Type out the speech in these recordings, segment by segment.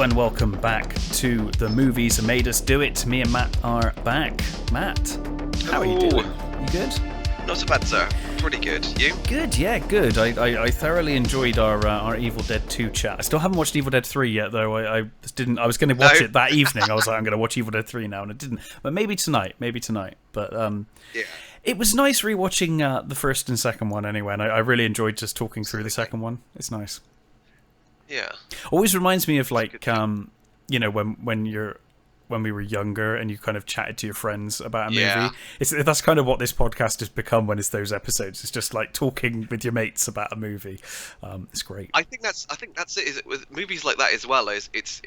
and welcome back to The Movies That Made Us Do It. Me and Matt are back. Matt, how are you doing? You good? Not so bad, sir. Pretty good. You? Good, yeah, good. I thoroughly enjoyed our Evil Dead 2 chat. I still haven't watched Evil Dead 3 yet, though. I was going to watch it that evening. I was like, I'm going to watch Evil Dead 3 now, and I didn't. But maybe tonight. But yeah. It was nice rewatching the first and second one anyway, and I really enjoyed just talking through the second one. It's nice. Yeah. Always reminds me of like when we were younger and you kind of chatted to your friends about a movie. Yeah. That's kind of what this podcast has become when it's those episodes. It's just like talking with your mates about a movie. It's great. I think that's it. Is it with movies like that as well? It's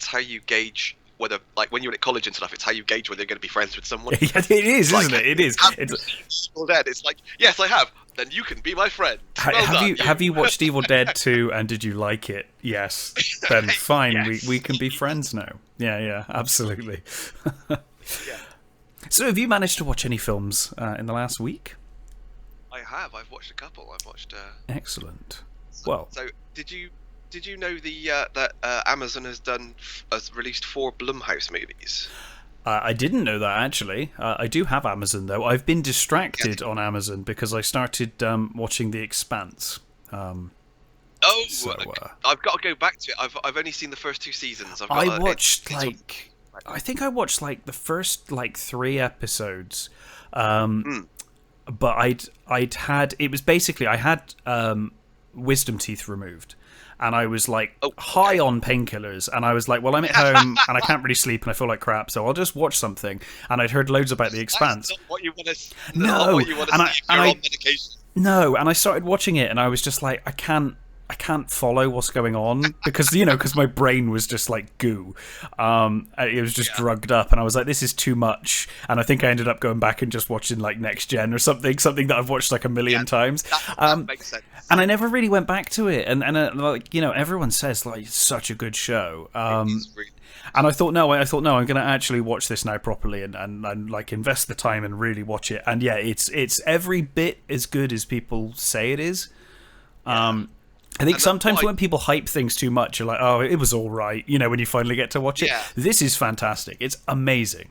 how you gauge whether, like, when you're at college and stuff, it's how you gauge whether you're going to be friends with someone. Yeah, it is, like, isn't it? It is. Evil Dead. It's like, yes, I have. Then you can be my friend. Have you watched Evil Dead 2 and did you like it? Yes. Then fine, Yes. we can be friends now. Yeah, absolutely. Yeah. So have you managed to watch any films in the last week? I have. I've watched a couple. I've watched. Excellent. So did you know that Amazon has released 4 Blumhouse movies? I didn't know that, actually. I do have Amazon, though. I've been distracted on Amazon because I started watching The Expanse. I've got to go back to it. I've only seen the first 2 seasons. I think I watched like the first 3 episodes. But I had wisdom teeth removed. And I was high on painkillers, and I was like, well, I'm at home and I can't really sleep and I feel like crap, so I'll just watch something. And I'd heard loads about The Expanse. That's not what you want to see. No, and I started watching it, and I was just like, I can't follow what's going on because my brain was just like goo. It was just drugged up, and I was like, this is too much. And I think I ended up going back and just watching like Next Gen or something that I've watched like a million times. That makes sense. And I never really went back to it. And everyone says like it's such a good show. And I thought no, I'm going to actually watch this now properly and like invest the time and really watch it. And yeah, it's every bit as good as people say it is. I think sometimes when people hype things too much, you're like, oh, it was all right. When you finally get to watch it. This is fantastic. It's amazing.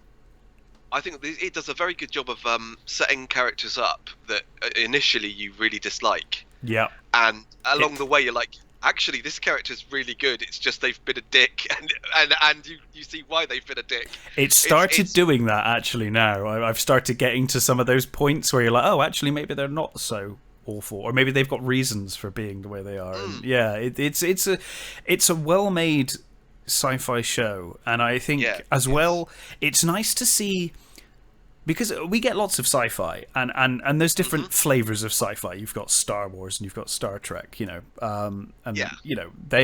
I think it does a very good job of setting characters up that initially you really dislike. Yeah. And along the way, you're like, actually, this character's really good. It's just they've been a dick, and you see why they've been a dick. It started doing that, actually, now. I've started getting to some of those points where you're like, oh, actually, maybe they're not so awful, or maybe they've got reasons for being the way they are. And yeah, it's a well-made sci-fi show, and I think as well, it's nice to see, because we get lots of sci-fi, and there's different flavors of sci-fi. You've got Star Wars and you've got Star Trek, they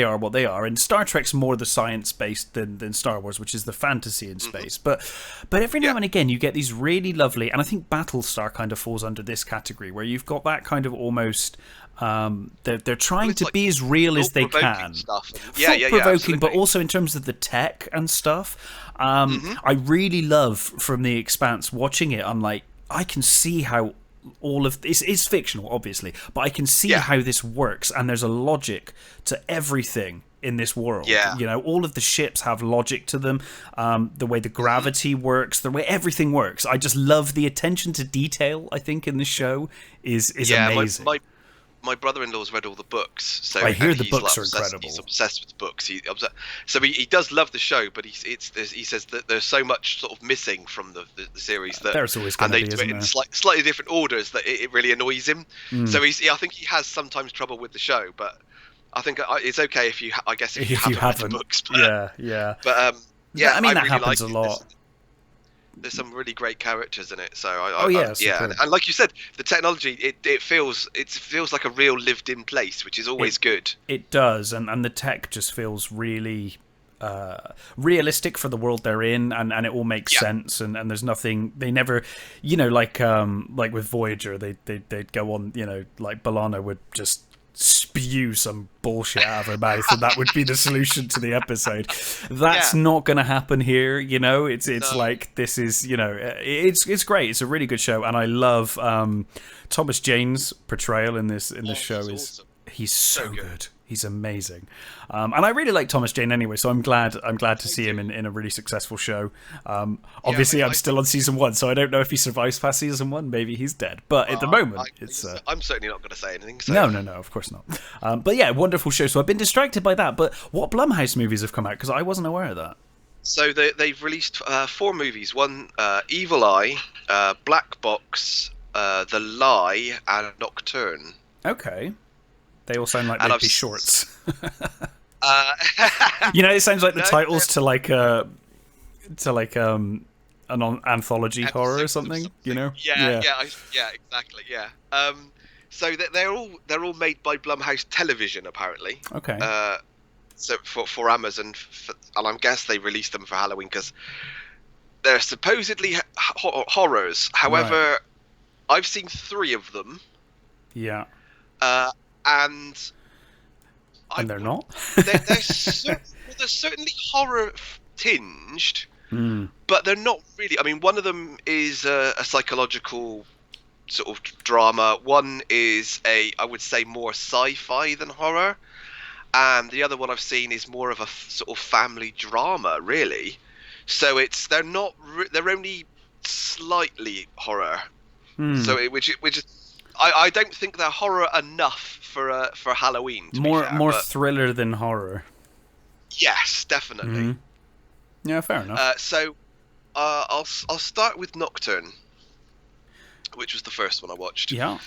are what they are. And Star Trek's more the science-based than Star Wars, which is the fantasy in space. But every now and again, you get these really lovely, and I think Battlestar kind of falls under this category, where you've got that kind of almost. They're trying to be as real as they can. Thought-provoking, but also in terms of the tech and stuff. I really love from The Expanse watching it. I'm like, I can see how all of this is fictional, obviously, but I can see how this works, and there's a logic to everything in this world. All of the ships have logic to them. The way the gravity works, the way everything works. I just love the attention to detail. I think in the show is amazing. My brother-in-law's read all the books, so I hear the books are incredible. He's obsessed with books. He does love the show, but he says that there's so much sort of missing from the series that there's always going to be, do it in slightly different orders that it really annoys him. So I think he has sometimes trouble with the show, but I think it's okay if you haven't read the books. But, But I mean, that really happens a lot. There's some really great characters in it, so and like you said, the technology it feels like a real lived-in place, which is always good. It does, and the tech just feels really realistic for the world they're in, and it all makes sense, and there's nothing they never, like with Voyager, they'd go on, like B'Elanna would just spew some bullshit out of her mouth, and that would be the solution to the episode. That's not going to happen here. It's like, this is, it's great. It's a really good show, and I love Thomas Jane's portrayal in this show. Awesome. He's so good. He's amazing, and I really like Thomas Jane anyway. So I'm glad to see him in a really successful show. Obviously, I'm still on season 1, so I don't know if he survives past season 1. Maybe he's dead, but at the moment, I'm certainly not going to say anything. So. No, of course not. But yeah, wonderful show. So I've been distracted by that. But what Blumhouse movies have come out? Because I wasn't aware of that. So they've released 4 movies. One, Evil Eye, Black Box, The Lie, and Nocturne. Okay. They all sound like they'd be shorts. It sounds like the titles to an anthology horror or something. Yeah, exactly. Yeah. So they're all made by Blumhouse Television, apparently. Okay. So for Amazon, and I guess they released them for Halloween because they're supposedly horrors. However, I've seen 3 of them. Yeah. And they're not. they're certainly horror tinged, but they're not really. I mean, one of them is a psychological sort of drama. One is I would say more sci-fi than horror, and the other one I've seen is more of a sort of family drama, really. So they're not. They're only slightly horror. So which is. I don't think they're horror enough for Halloween. More thriller than horror. Yes, definitely. Mm-hmm. Yeah, fair enough. So I'll start with Nocturne, which was the first one I watched. Yeah.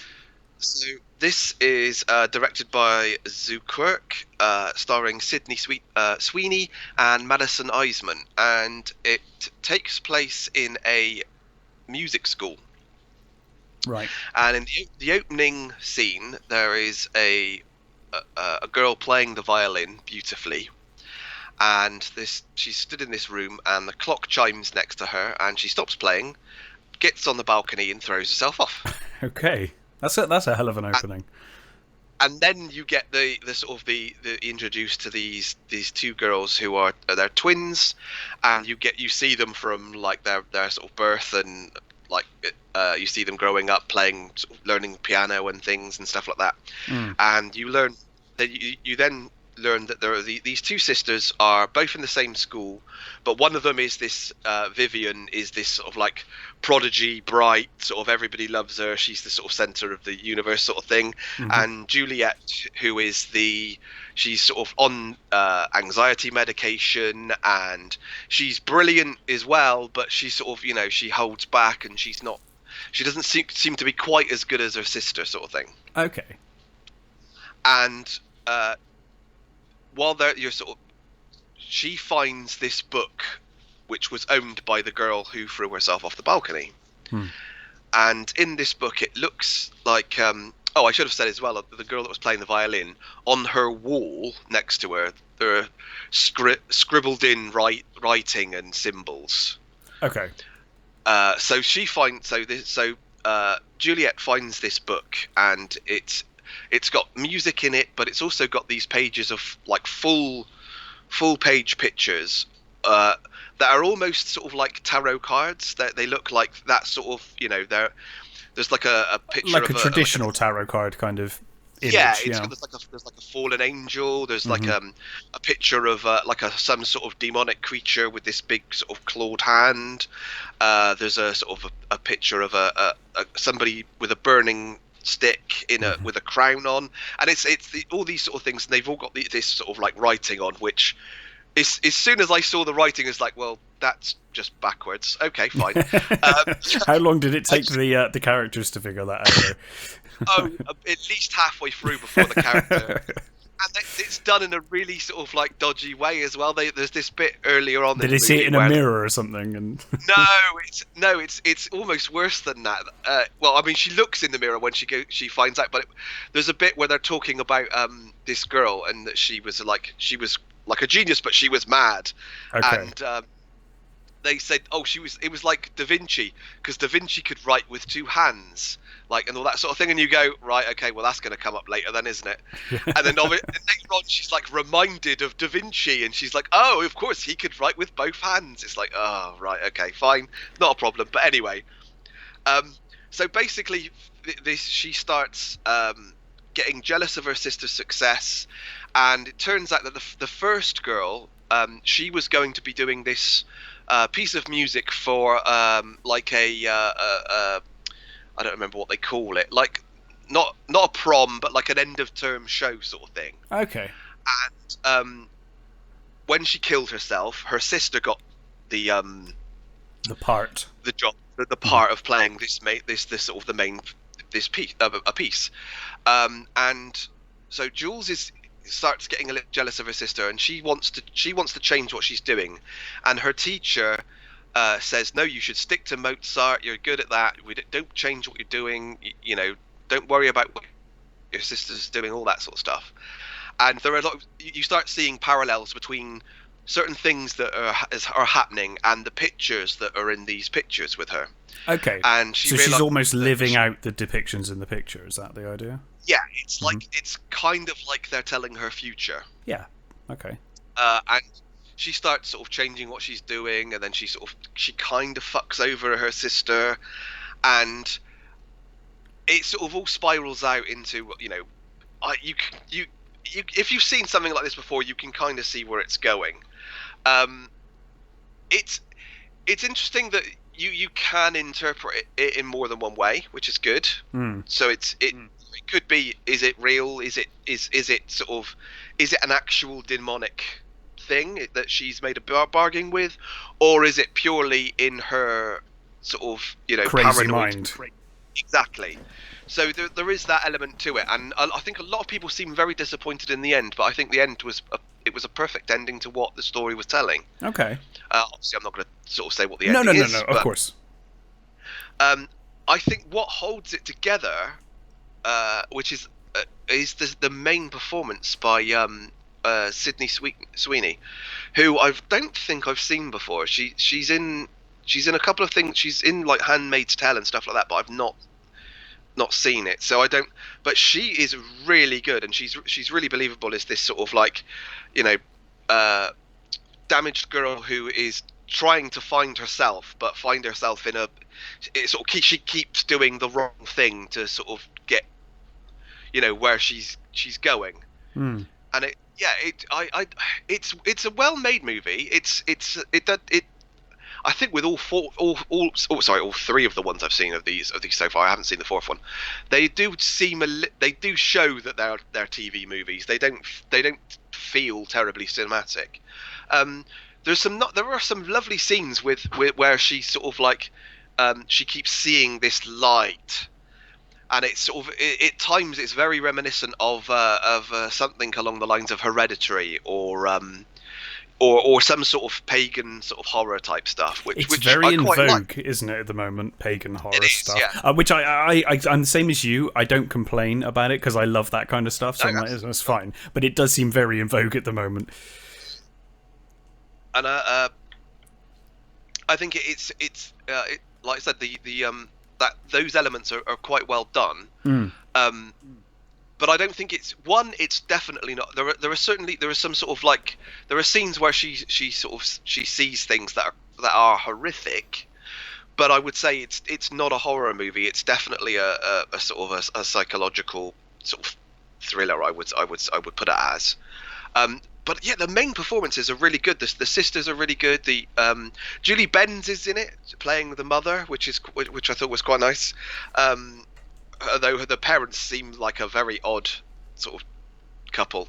So this is directed by Zoo Quirk, starring Sydney Sweeney and Madison Eisman, and it takes place in a music school. Right. And in the opening scene, there is a girl playing the violin beautifully, and she stood in this room, and the clock chimes next to her, and she stops playing, gets on the balcony, and throws herself off. Okay, that's a hell of an opening. And then you get the sort of the introduced to these 2 girls who are they're twins, and you see them from like their sort of birth, and like you see them growing up playing, sort of learning piano and things and stuff like that. And you learn that you then learn that there are these 2 sisters are both in the same school, but one of them is this Vivian is this sort of like prodigy, bright, sort of everybody loves her, she's the sort of center of the universe sort of thing. And Juliet, who is she's sort of on anxiety medication, and she's brilliant as well, but she's sort of, she holds back, and she doesn't seem to be quite as good as her sister sort of thing. Okay. And while she finds this book, which was owned by the girl who threw herself off the balcony. And in this book, it looks like, I should have said as well, the girl that was playing the violin, on her wall next to her, there are scribbled in writing and symbols. Okay. So Juliet finds this book, and it's got music in it, but it's also got these pages of like full page pictures that are almost sort of like tarot cards. That they look like that sort of, there's like a picture like of a traditional tarot card kind of image. There's like a fallen angel. There's like a picture of some sort of demonic creature with this big sort of clawed hand. There's a sort of a picture of a somebody with a burning stick with a crown on, and it's all these sort of things, and they've all got this sort of like writing on, which as soon as I saw the writing, it's like, well, that's just backwards. Okay, fine. How long did it take the characters to figure that out? At least halfway through before the character. And it's done in a really sort of like dodgy way as well. There's this bit earlier on. Did they see it in a mirror or something? And it's almost worse than that. Well, I mean, she looks in the mirror when she finds out, but there's a bit where they're talking about this girl, and that she was like a genius, but she was mad. Okay. And they said, it was like Da Vinci, because Da Vinci could write with 2 hands, like, and all that sort of thing. And you go, right, okay, well, that's going to come up later then, isn't it? And then later on, she's like reminded of Da Vinci, and she's like, oh, of course, he could write with both hands. It's like, oh, right, okay, fine, not a problem. But anyway, so basically, she starts getting jealous of her sister's success, And it turns out that the first girl, she was going to be doing this piece of music for like I don't remember what they call it, like not a prom, but like an end of term show sort of thing. Okay. And when she killed herself, her sister got the part, the job, the part of playing this sort of the main piece, a piece. And so Jules starts getting a little jealous of her sister, and she wants to change what she's doing, and her teacher says, no, you should stick to Mozart, you're good at that, don't change what you're doing, you know, don't worry about what your sister's doing, all that sort of stuff. And there are a lot of, you start seeing parallels between certain things that are happening and the pictures that are in these pictures with her. Okay. And so she's almost living out the depictions in the picture. Is that the idea? Yeah, it's like it's kind of like they're telling her future. Yeah. Okay. And she starts sort of changing what she's doing, and then she kind of fucks over her sister, and it sort of all spirals out into, you know, you if you've seen something like this before, you can kind of see where it's going. It's interesting that you can interpret it in more than one way, which is good. So it could be, is it real? Is it an actual demonic thing that she's made a bargain with, or is it purely in her sort of, you know, crazy paranoid mind? Exactly. So there is that element to it, and I think a lot of people seem very disappointed in the end. But I think the end was a perfect ending to what the story was telling. Okay. Obviously, I'm not going to sort of say what the ending is. No. Of course. I think what holds it together, which is the main performance by Sydney Sweeney, who I don't think I've seen before. She's in a couple of things. She's in like Handmaid's Tale and stuff like that, but I've not seen it, so I don't. But she is really good, and she's really believable as this sort of like, you know, damaged girl who is trying to find herself, but find herself in she keeps doing the wrong thing to sort of get, you know, where she's going. And it's a well-made movie. It I think with all three of the ones I've seen of these so far, I haven't seen the fourth one. They do they do show that they're TV movies. They don't feel terribly cinematic. There are some lovely scenes with where she sort of like she keeps seeing this light, and it's sort of at times it's very reminiscent of something along the lines of Hereditary or some sort of pagan sort of horror type stuff, which very in vogue, like. Isn't it, at the moment? Pagan horror stuff, yeah. Which I'm the same as you. I don't complain about it because I love that kind of stuff, so that's fine. But it does seem very in vogue at the moment. And I think it's like I said, that those elements are quite well done. But I don't think it's definitely not. There are some sort of like, there are scenes where she sees things that are horrific, but I would say it's not a horror movie. It's definitely a sort of a psychological sort of thriller. I would put it as. But yeah, the main performances are really good. The sisters are really good. The Julie Benz is in it, playing the mother, which I thought was quite nice. Although the parents seem like a very odd sort of couple.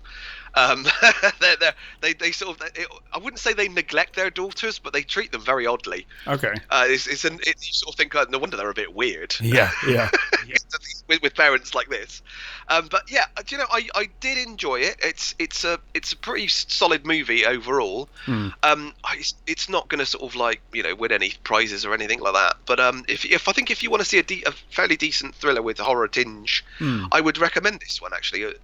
They sort of, I wouldn't say they neglect their daughters, but they treat them very oddly. Okay. You sort of think, no wonder they're a bit weird. Yeah. with parents like this. But yeah, you know, I did enjoy it. It's a pretty solid movie overall. It's not going to sort of like, you know, win any prizes or anything like that. But if I think if you want to see a fairly decent thriller with a horror tinge, I would recommend this one actually.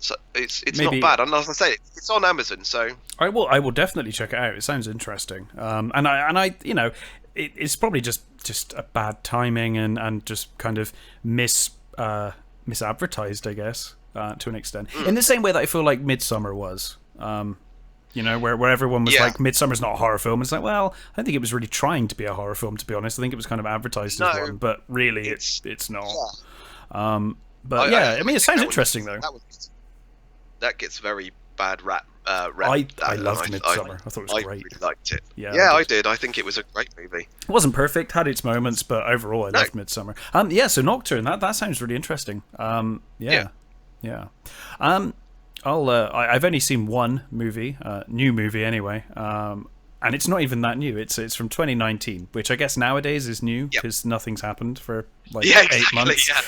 So it's maybe not bad, and as I say, it's on Amazon. So I will definitely check it out. It sounds interesting. And I you know, it's probably just a bad timing and just kind of misadvertised, I guess, to an extent. In the same way that I feel like Midsummer was. You know, where everyone was like, Midsummer's not a horror film. It's like, well, I don't think it was really trying to be a horror film, to be honest. I think it was kind of advertised as one, but really it's not. But I mean, it sounds interesting though. That was, yeah, it sounds interesting. I mean, it's not bad. And as I say, it's on Amazon. So interesting though. I will definitely check it out. It sounds interesting. And I you know, it's probably just a bad timing and just kind of misadvertised, to an extent. In the same way that I feel like Midsummer was. You know, where everyone was like, Midsummer's not a horror film, to be honest. I think it was kind of advertised as one, but really it's not. But yeah, I mean, it sounds interesting though. that gets very bad rap. I loved Midsummer. I thought it was great. I really liked it. Yeah, I did. I think it was a great movie. It wasn't perfect, had its moments, but overall I loved Midsummer. So Nocturne, that sounds really interesting. Yeah. I've only seen one movie, new movie anyway, and it's not even that new. It's from 2019, which I guess nowadays is new because nothing's happened for like 8 months. Yeah.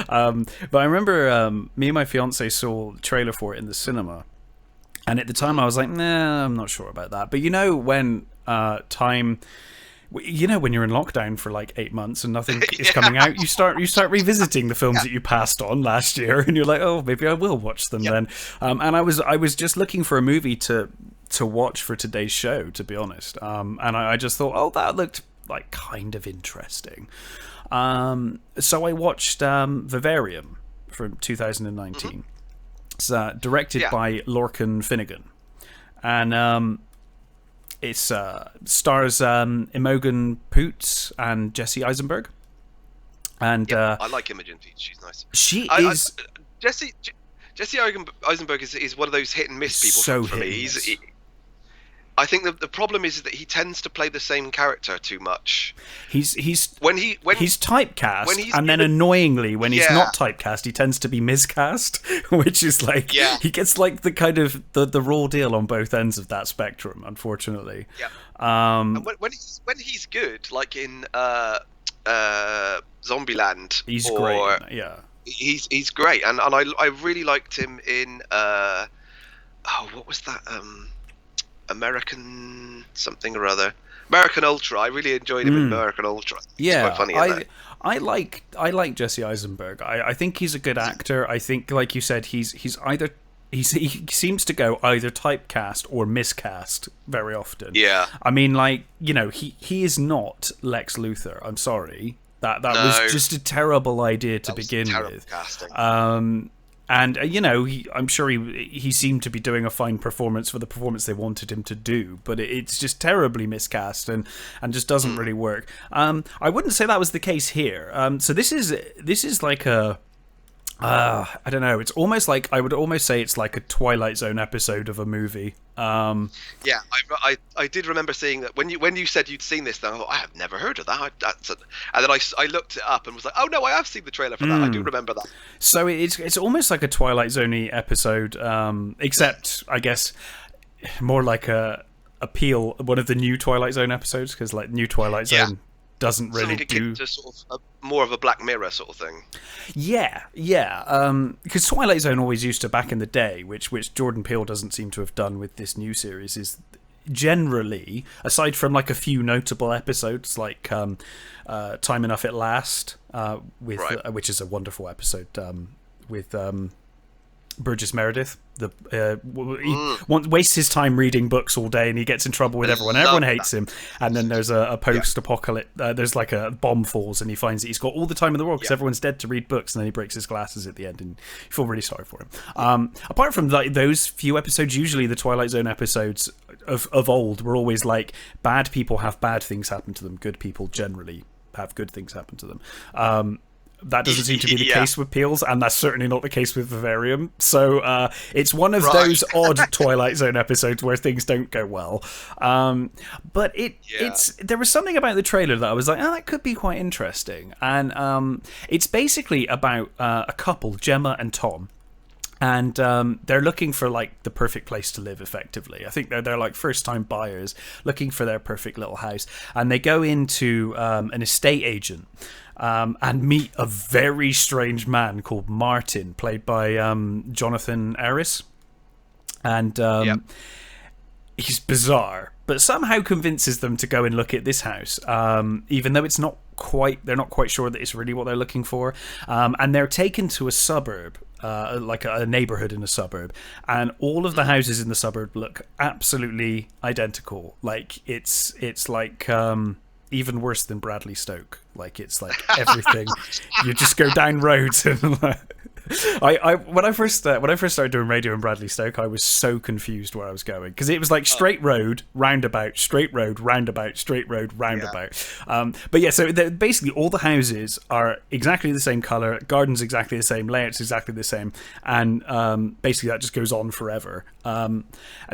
But I remember me and my fiance saw the trailer for it in the cinema, and at the time I was like, nah, I'm not sure about that. But when when you're in lockdown for like 8 months and nothing is coming out, you start revisiting the films that you passed on last year, and you're like, oh, maybe I will watch them then. And I was just looking for a movie to watch for today's show, to be honest. And I just thought, oh, that looked like kind of interesting. So I watched Vivarium from 2019. It's directed by Lorcan Finnegan, and it stars Imogen Poots and Jesse Eisenberg. And I like Imogen Poots. She's nice. Jesse Eisenberg is one of those hit and miss people for me. I think the problem is that he tends to play the same character too much. He's when he's typecast, and then annoyingly, when he's not typecast, he tends to be miscast, which is like he gets like the kind of the raw deal on both ends of that spectrum, unfortunately. Yeah. And when he's good, like in Zombieland, he's great. Yeah. He's great, and I really liked him in what was that? American something or other. American Ultra. I really enjoyed him in American Ultra. Yeah, quite funny. I like Jesse Eisenberg. I think he's a good actor. I think, like you said, he seems to go either typecast or miscast very often. Yeah. I mean, like, he is not Lex Luthor. I'm sorry. That was just a terrible idea to begin with. Casting. And I'm sure he seemed to be doing a fine performance for the performance they wanted him to do, but it's just terribly miscast and just doesn't really work. I wouldn't say that was the case here. So this is like a I don't know. It's almost like, I would almost say it's like a Twilight Zone episode of a movie. I did remember seeing that when you said you'd seen this. Then I thought, I have never heard of that. And then I looked it up and was like, oh no, I have seen the trailer for that. I do remember that. So it's almost like a Twilight Zone except I guess more like one of the new Twilight Zone episodes, because like new Twilight Zone doesn't really do to sort of more of a Black Mirror sort of thing. Because Twilight Zone always used to, back in the day, which Jordan Peele doesn't seem to have done with this new series, is generally, aside from like a few notable episodes like Time Enough at Last, which is a wonderful episode with Burgess Meredith. He wastes his time reading books all day, and he gets in trouble with everyone. Everyone hates him. And then there's a post-apocalypse. There's like a bomb falls, and he finds that he's got all the time in the world because everyone's dead to read books. And then he breaks his glasses at the end, and you feel really sorry for him. Apart from those few episodes, usually the Twilight Zone episodes of old were always like, bad people have bad things happen to them. Good people generally have good things happen to them. That doesn't seem to be the case with Peele's, and that's certainly not the case with Vivarium. So it's one of those odd Twilight Zone episodes where things don't go well. But there was something about the trailer that I was like, that could be quite interesting. And it's basically about a couple, Gemma and Tom. And they're looking for like the perfect place to live, effectively. I think they're like first-time buyers looking for their perfect little house. And they go into an estate agent and meet a very strange man called Martin, played by Jonathan Aris. And he's bizarre, but somehow convinces them to go and look at this house, even though they're not quite sure that it's really what they're looking for. And they're taken to a suburb, like a neighborhood in a suburb, and all of the houses in the suburb look absolutely identical. Like it's like even worse than Bradley Stoke. Like it's like everything. You just go down roads and I when I first started doing radio in Bradley Stoke, I was so confused where I was going because it was like straight road, roundabout, straight road, roundabout, straight road, roundabout. But yeah, so basically all the houses are exactly the same color, gardens exactly the same, layouts exactly the same, and basically that just goes on forever.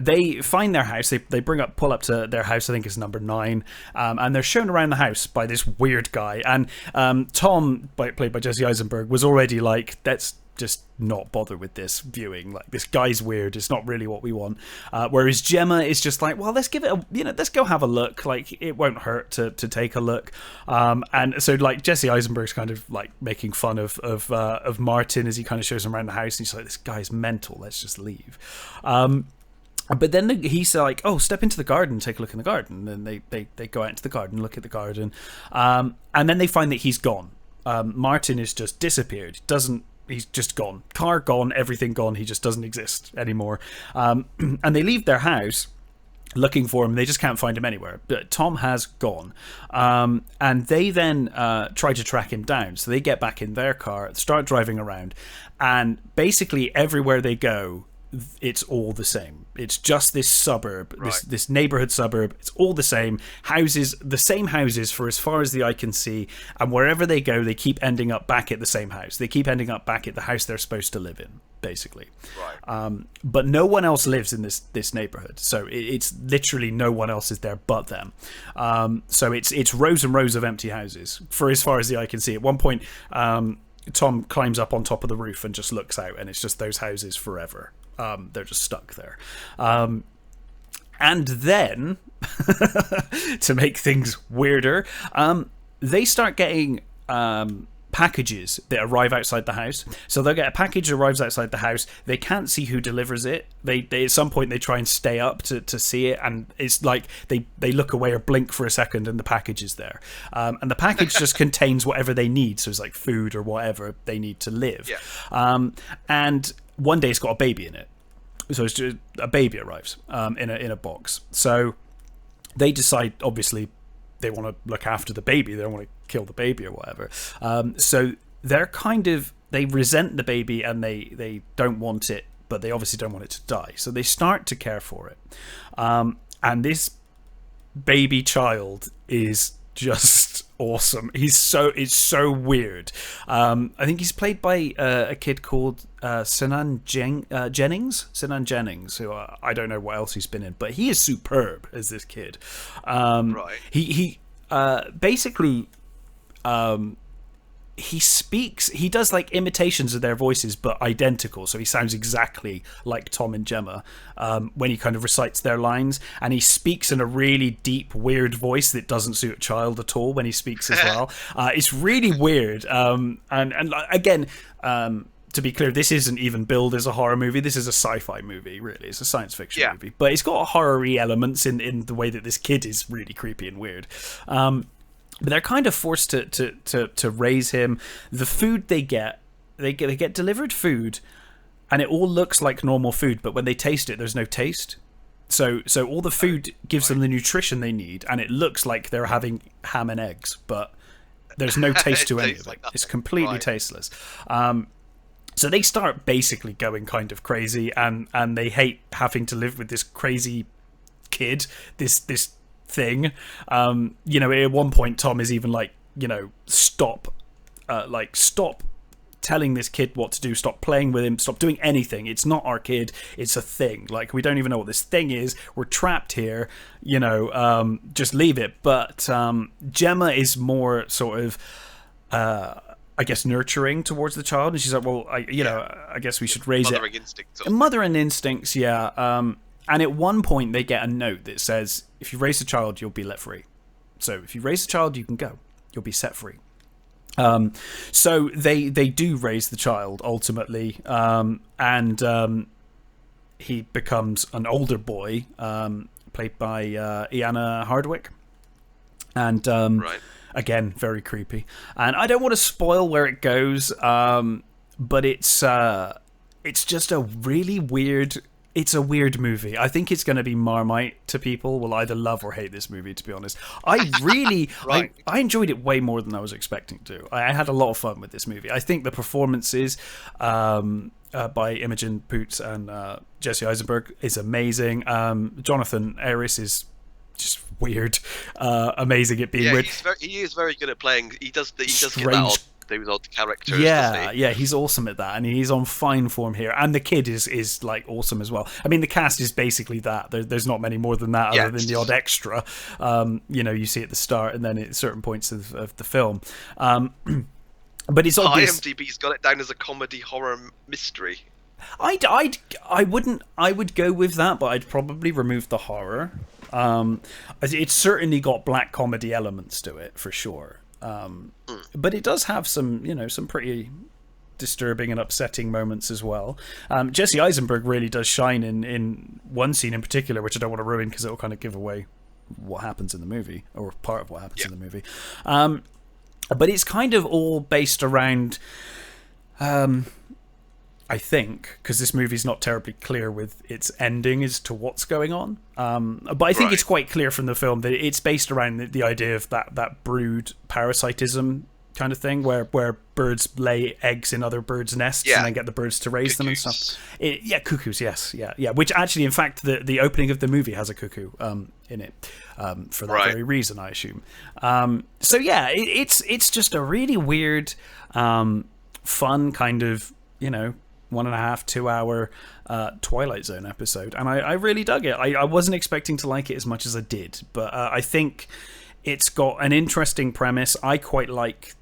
They find their house. They pull up to their house. I think it's number 9, and they're shown around the house by this weird guy. And Tom, played by Jesse Eisenberg, was already like, let's just not bother with this viewing. Like, this guy's weird. It's not really what we want. Whereas Gemma is just like, well, let's give it let's go have a look. Like, it won't hurt to take a look. And so like Jesse Eisenberg's kind of like making fun of Martin as he kind of shows him around the house. And he's like, this guy's mental. Let's just leave. But then he's like, oh, step into the garden, take a look in the garden. And they go out into the garden, look at the garden. And then they find that he's gone. Martin is just disappeared. He's just gone. Car gone, everything gone. He just doesn't exist anymore. And they leave their house looking for him. They just can't find him anywhere. But Tom has gone. And they then try to track him down. So they get back in their car, start driving around. And basically everywhere they go, it's all the same. It's just this suburb, right. this neighborhood suburb. It's all the same houses, for as far as the eye can see. And wherever they go, they keep ending up back at the same house. They keep ending up back at the house they're supposed to live in, basically. Right. But no one else lives in this neighborhood. So it's literally no one else is there but them. So it's rows and rows of empty houses for as far as the eye can see. At one point, Tom climbs up on top of the roof and just looks out, and it's just those houses forever. They're just stuck there. And then, to make things weirder, they start getting packages that arrive outside the house. So they'll get a package that arrives outside the house. They can't see who delivers it. They at some point they try and stay up to see it, and it's like they look away or blink for a second and the package is there. And the package just contains whatever they need. So it's like food or whatever they need to live. Yeah. And one day it's got a baby in it. So it's just, a baby arrives in a box. So they decide, obviously, they want to look after the baby. They don't want to kill the baby or whatever. So they resent the baby and they don't want it, but they obviously don't want it to die. So they start to care for it. And this baby child is just awesome. It's so weird. I think he's played by a kid called Sinan Jennings, who I don't know what else he's been in, but he is superb as this kid. Right. He basically he does like imitations of their voices but identical, so he sounds exactly like Tom and Gemma when he kind of recites their lines, and he speaks in a really deep weird voice that doesn't suit a child at all when he speaks as well. It's really weird, and again, to be clear, this isn't even billed as a horror movie. This is a sci-fi movie, really. It's a science fiction movie, but it's got horror-y elements in the way that this kid is really creepy and weird. But they're kind of forced to raise him. The food they get delivered food, and it all looks like normal food, but when they taste it, there's no taste. So all the food gives them the nutrition they need, and it looks like they're having ham and eggs, but there's no taste to any of it. It's completely tasteless. So they start basically going kind of crazy, and they hate having to live with this crazy kid, this thing. At one point Tom is even like, stop telling this kid what to do, stop playing with him, stop doing anything. It's not our kid, it's a thing. Like, we don't even know what this thing is, we're trapped here, just leave it. But Gemma is more sort of I guess nurturing towards the child, and she's like, well, I guess we should raise Mothering it. Instincts. Mothering instincts, yeah. And at one point they get a note that says, if you raise a child, you'll be let free. So if you raise a child, you can go. You'll be set free. So they do raise the child ultimately, and he becomes an older boy, played by Iana Hardwick. And right. Again, very creepy. And I don't want to spoil where it goes, but it's just a really weird it's a weird movie. I think it's going to be Marmite to people. Will either love or hate this movie, to be honest. I really, Right. I enjoyed it way more than I was expecting to. I had a lot of fun with this movie. I think the performances by Imogen Poots and Jesse Eisenberg is amazing. Jonathan Aris is just weird, amazing at being weird. He is very good at playing. He does get Strange. that those odd characters. Yeah, he's awesome at that, and he's on fine form here. And the kid is like awesome as well. I mean, the cast is basically that. There's not many more than that, other than the odd extra. You see at the start, and then at certain points of the film. But it's obvious. IMDb's got it down as a comedy horror mystery. I would go with that, but I'd probably remove the horror. It's certainly got black comedy elements to it for sure. But it does have some pretty disturbing and upsetting moments as well. Jesse Eisenberg really does shine in one scene in particular, which I don't want to ruin because it will kind of give away what happens in the movie, or part of what happens in the movie. But it's kind of all based around, I think, because this movie's not terribly clear with its ending as to what's going on. But I think it's quite clear from the film that it's based around the idea of that brood parasitism kind of thing, where birds lay eggs in other birds' nests and then get the birds to raise them and stuff. Cuckoos, yes. Yeah. Which actually, in fact, the opening of the movie has a cuckoo in it for that very reason, I assume. It's just a really weird, fun kind of, 1.5, 2 hour Twilight Zone episode, and I really dug it. I wasn't expecting to like it as much as I did, but I think it's got an interesting premise. I quite like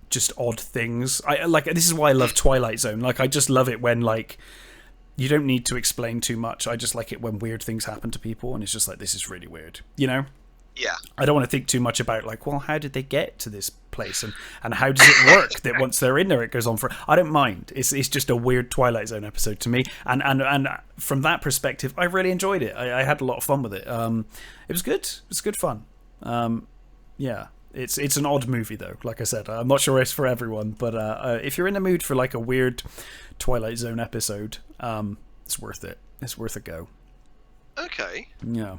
just odd things. This is why I love Twilight Zone. I just love it when you don't need to explain too much. I just like it when weird things happen to people, and it's just this is really weird, Yeah. I don't want to think too much about how did they get to this place and how does it work that once they're in there it goes on for. I don't mind. It's just a weird Twilight Zone episode to me, and from that perspective, I really enjoyed it. I had a lot of fun with it. It was good. It was good fun. It's an odd movie though. Like I said, I'm not sure it's for everyone, but if you're in the mood for a weird Twilight Zone episode, it's worth it. It's worth a go. Okay. Yeah.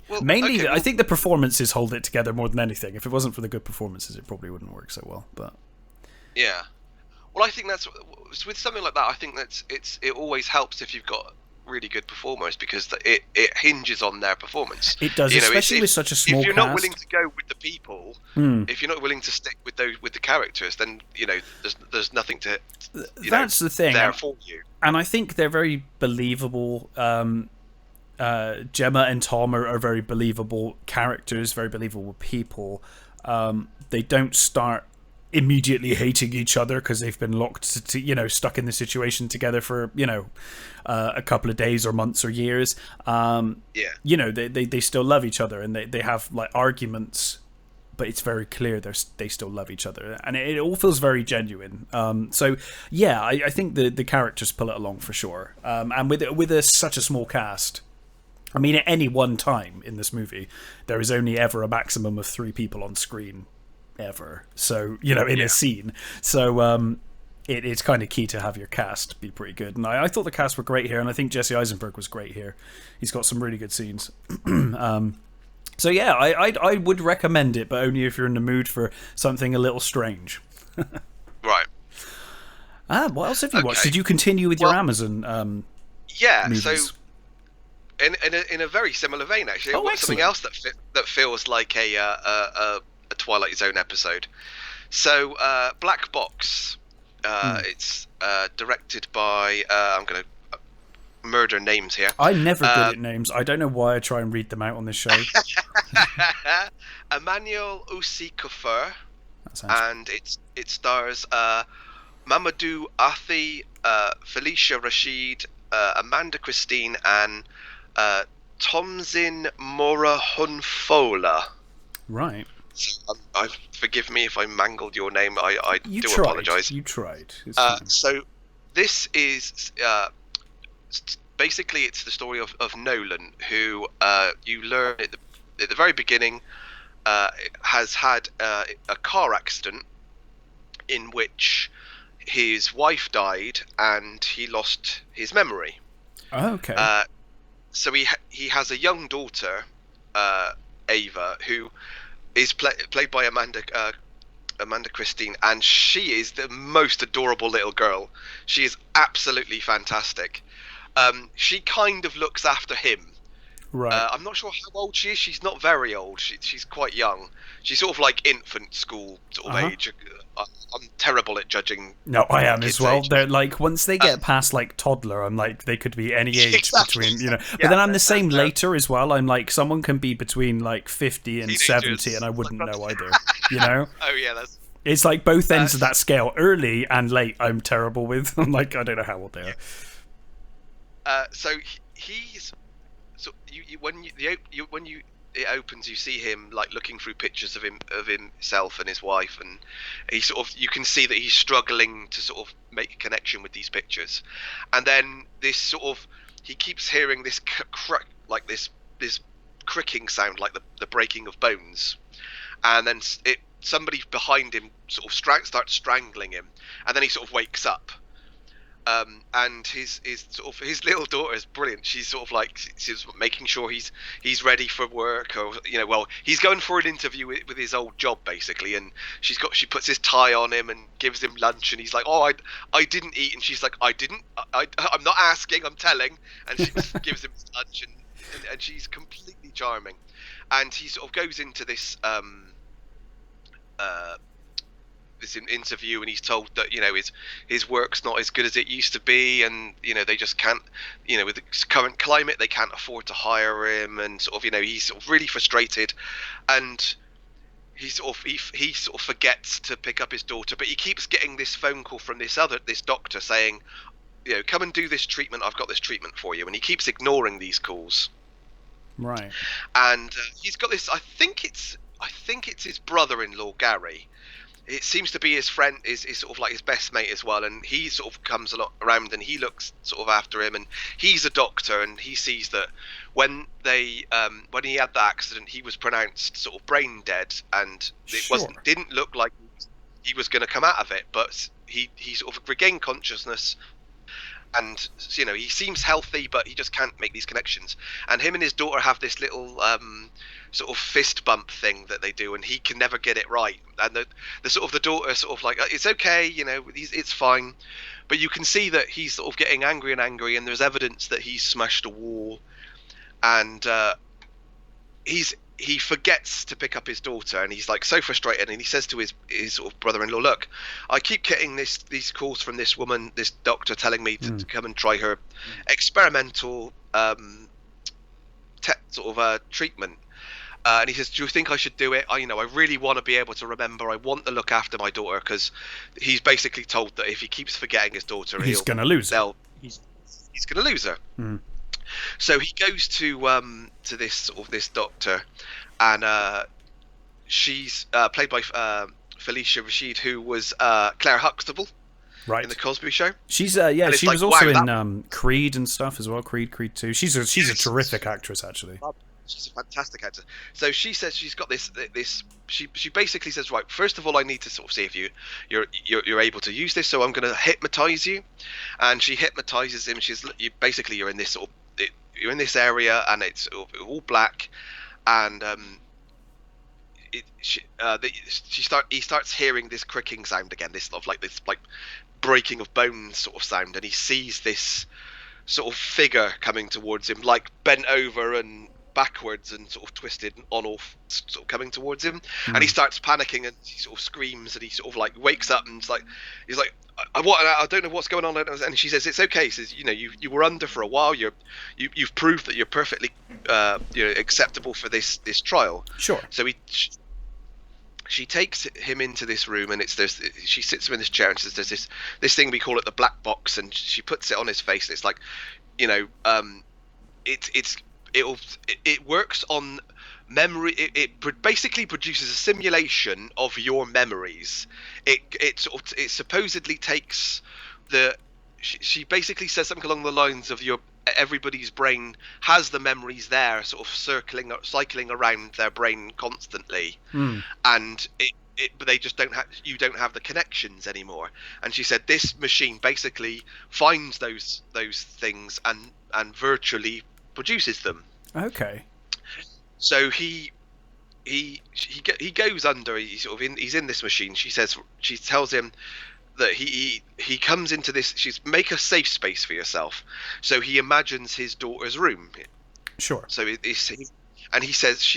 Well, Mainly, I think the performances hold it together more than anything. If it wasn't for the good performances, it probably wouldn't work so well. But yeah, well, I think that's with something like that. I think it always helps if you've got really good performers, because it hinges on their performance. It does, especially with such a small cast. If you're not willing to go with the people, if you're not willing to stick with the characters, then there's nothing to. That's the thing. There for you, and I think they're very believable. Gemma and Tom are very believable characters, very believable people. They don't start immediately hating each other because they've been locked stuck in the situation together for a couple of days or months or years. They still love each other, and they have arguments, but it's very clear they still love each other, and it all feels very genuine. I think the characters pull it along for sure. And with such a small cast, I mean, at any one time in this movie, there is only ever a maximum of 3 people on screen, ever. So, in a scene. So, it's kind of key to have your cast be pretty good. And I thought the cast were great here, and I think Jesse Eisenberg was great here. He's got some really good scenes. I would recommend it, but only if you're in the mood for something a little strange. Right. What else have you watched? Did you continue with your Amazon movies? So in a very similar vein, actually, I've got something else that feels like a Twilight Zone episode. So Black Box, it's directed by I'm going to murder names here. I'm never good at names. I don't know why I try and read them out on this show. Emmanuel Usi Kufur, and it stars Mamadou Athi, Felicia Rashid, Amanda Christine, and Tomzin Mora Hunfola. Right. So, forgive me if I mangled your name. I do apologise. You tried. So this is basically it's the story of Nolan, who you learn at the very beginning has had a car accident in which his wife died and he lost his memory. Oh, okay. So he has a young daughter, Ava, who is played by Amanda Christine, and she is the most adorable little girl. She is absolutely fantastic. She kind of looks after him. Right. I'm not sure how old she is. She's not very old. She's quite young. She's sort of like infant school sort of age. I'm terrible at judging. No, I am as kids' well. ages. They're like, once they get past like toddler, I'm like, they could be any age Exactly. between, But Yeah, then I'm the same they're later as well. I'm like, someone can be between like 50 and 70, teenagers. and I wouldn't know either. You know? Oh yeah, that's. It's like both ends of that scale. Early and late, I'm terrible with. I'm like, I don't know how old they are. So he's. So when it opens, you see him like looking through pictures of himself and his wife, and he sort of, you can see that he's struggling to sort of make a connection with these pictures, and then this sort of, he keeps hearing this like this cricking sound, like the breaking of bones, and then somebody behind him sort of starts strangling him, and then he sort of wakes up. And his little daughter is brilliant. She's sort of like, she's making sure he's ready for work, or well, he's going for an interview with his old job basically, and she puts his tie on him and gives him lunch, and he's like, oh, I didn't eat, and she's like, I'm not asking, I'm telling, and she gives him his lunch, and she's completely charming, and he sort of goes into this interview, and he's told that his work's not as good as it used to be, and they just can't, with the current climate, they can't afford to hire him, and sort of he's sort of really frustrated, and he sort of forgets to pick up his daughter, but he keeps getting this phone call from this doctor saying, come and do this treatment, I've got this treatment for you, and he keeps ignoring these calls. Right. And he's got this, I think it's his brother-in-law Gary. It seems to be his friend, is sort of like his best mate as well, and he sort of comes a lot around, and he looks sort of after him, and he's a doctor, and he sees that when he had the accident, he was pronounced sort of brain dead, and it didn't look like he was going to come out of it, but he sort of regained consciousness, and he seems healthy, but he just can't make these connections, and him and his daughter have this little sort of fist bump thing that they do, and he can never get it right, and the daughter sort of like, it's okay, it's fine, but you can see that he's sort of getting angry and angry, and there's evidence that he's smashed a wall, and he forgets to pick up his daughter, and he's like so frustrated, and he says to his sort of brother-in-law, look, I keep getting these calls from this woman, this doctor, telling me to come and try her experimental treatment. And he says, do you think I should do it? I really want to be able to remember. I want to look after my daughter, because he's basically told that if he keeps forgetting his daughter, he's going to lose her. He's going to lose her. So he goes to this doctor, and she's played by Felicia Rashid, who was Claire Huxtable, right, in the Cosby Show. She's she was also in Creed and stuff as well. Creed 2. She's a terrific actress, actually. She's a fantastic actor. So she says she's got this. She basically says, right, first of all, I need to sort of see if you're able to use this. So I'm going to hypnotize you, and she hypnotizes him. You're in this sort of, you're in this area, and it's all black, and he starts hearing this cricking sound again, this sort of like this like breaking of bones sort of sound, and he sees this sort of figure coming towards him, like bent over and backwards and sort of twisted and on off, sort of coming towards him, and he starts panicking, and he sort of screams, and he sort of like wakes up, and he's like I don't know what's going on, and she says, it's okay. She says, you were under for a while, you've proved that you're perfectly acceptable for this trial. Sure. So she takes him into this room, and she sits him in this chair, and says, there's this thing, we call it the black box, and she puts it on his face, and it's like, it works on memory. It basically produces a simulation of your memories. It supposedly takes she basically says something along the lines of everybody's brain has the memories there, sort of cycling around their brain constantly, and but they just don't have, you don't have the connections anymore. And she said this machine basically finds those things and virtually produces them. Okay. So he goes under. He's in this machine. She tells him that he comes into this. She's make a safe space for yourself. So he imagines his daughter's room. Sure. So she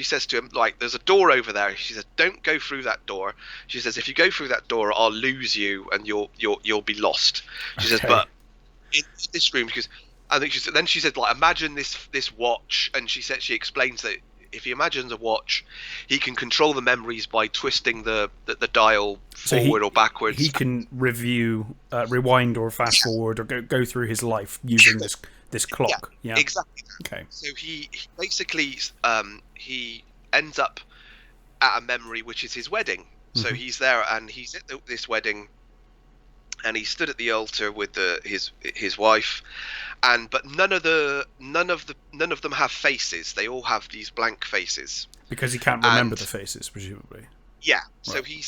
says to him, like, there's a door over there. She says, don't go through that door. She says, if you go through that door, I'll lose you and you'll be lost. She says, but in this room, because I think then she said, like, imagine this watch, and she explains that if he imagines a watch, he can control the memories by twisting the dial forward or backwards. He can rewind or fast forward or go through his life using this clock. Yeah, exactly. Okay. So he basically he ends up at a memory which is his wedding. Mm-hmm. So he's there and he's at this wedding, and he stood at the altar with his wife, but none of them have faces. They all have these blank faces because he can't remember the faces, presumably. Yeah. Right. So he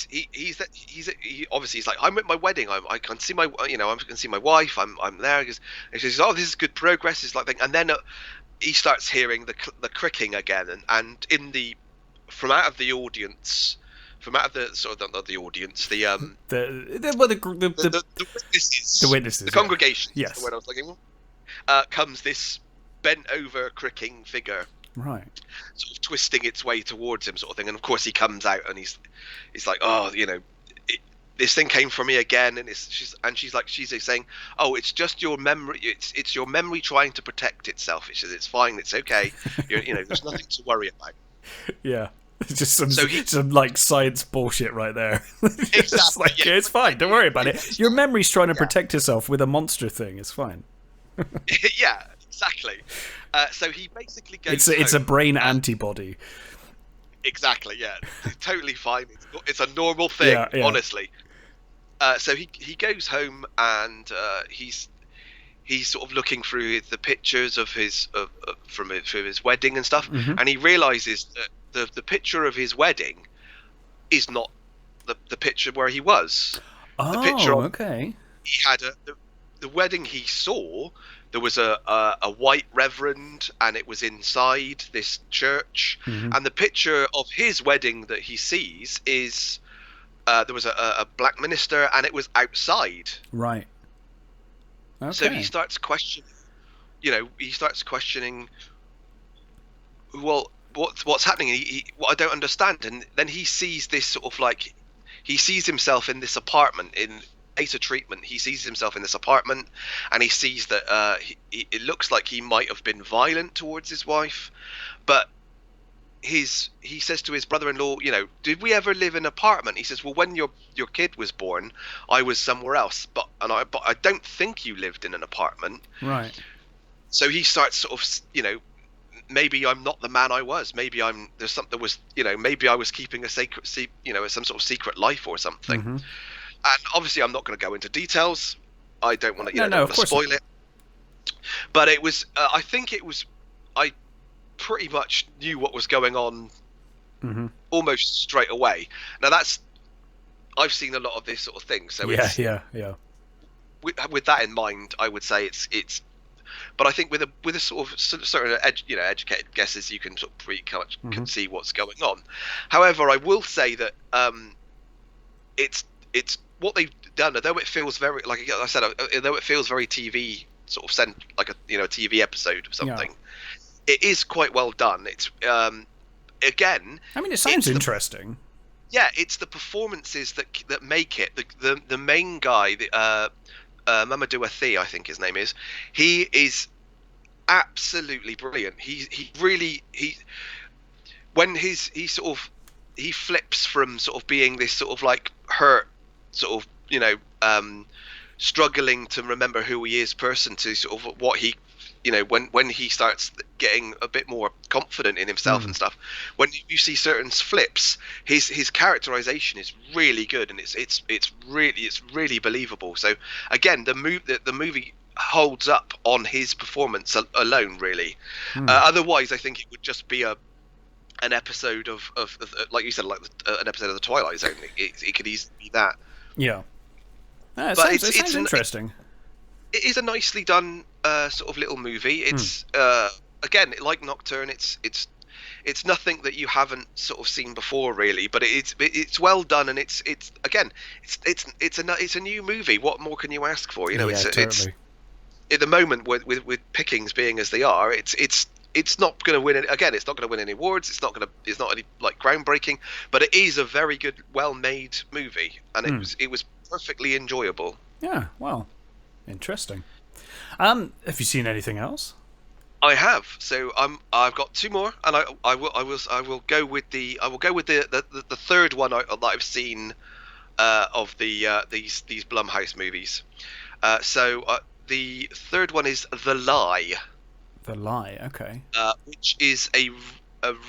obviously he's like, I'm at my wedding. I can see I can see my wife. I'm there. And he says, oh, this is good progress. It's like thing. And then he starts hearing the cricking again, and from out of the audience. From out of the sort of not the audience, the witnesses, the congregation, yes, the word I was looking for, comes this bent over cricking figure, right, sort of twisting its way towards him, sort of thing. And of course he comes out and he's like, oh, this thing came for me again, and she's saying, oh, it's just your memory, it's your memory trying to protect itself. She says, it's fine, it's okay, there's nothing to worry about. Yeah. It's just some like science bullshit right there. Exactly. It's fine. Don't worry about it. Your memory's trying to protect itself with a monster thing. It's fine. Yeah, exactly. So he basically goes. It's a brain antibody. Exactly. Yeah, it's totally fine. It's a normal thing, honestly. So he goes home and he's sort of looking through the pictures of from his wedding and stuff, and he realizes that the picture of his wedding is not the picture where he was. Oh, the picture okay. He had the wedding he saw. There was a white reverend, and it was inside this church. And the picture of his wedding that he sees is there was a black minister, and it was outside. Right. Okay. So he starts questioning. Well, what's happening? What I don't understand. And then he sees this sort of like, he sees himself in this apartment in data treatment. He sees himself in this apartment, and he sees that it looks like he might have been violent towards his wife, but he says to his brother-in-law, did we ever live in an apartment? He says, well, when your kid was born, I was somewhere else, but I don't think you lived in an apartment. Right. So he starts sort of, maybe I'm not the man I was. Maybe maybe I was keeping a sacred, some sort of secret life or something. And obviously, I'm not going to go into details. I don't want to, spoil it. But it was, I pretty much knew what was going on almost straight away. Now I've seen a lot of this sort of thing. So yeah. With that in mind, I would say it's. But I think with a sort of certain educated guesses, you can sort of pretty much can see what's going on. However, I will say that it's what they've done. Although it feels very, like I said, although it feels very TV sort of like a TV episode or something. Yeah. It is quite well done. It's again. I mean, it sounds interesting. It's the performances that make it. The main guy, Mamadou Athie, I think his name is. He is absolutely brilliant. He flips from sort of being this sort of like hurt, sort of struggling to remember who he is person to sort of what he. When he starts getting a bit more confident in himself and stuff, when you see certain flips, his characterization is really good, and it's really believable. So again, the movie holds up on his performance alone, really. Otherwise, I think it would just be a an episode of like you said, like an episode of the Twilight Zone. It could easily be that. Yeah. It But sounds interesting. It is a nicely done sort of little movie. It's again, like Nocturne. It's nothing that you haven't sort of seen before, really. But it's well done, and it's a new movie. What more can you ask for? You know, totally. it's at the moment with pickings being as they are, it's not going to win. Again, it's not going to win any awards. It's not any like groundbreaking, but it is a very good, well-made movie, and it was perfectly enjoyable. Yeah, well, interesting. Have you seen anything else? I have. So I've got two more, and I will go with the third one that I've seen of these Blumhouse movies. So the third one is The Lie. The Lie, okay. Which is a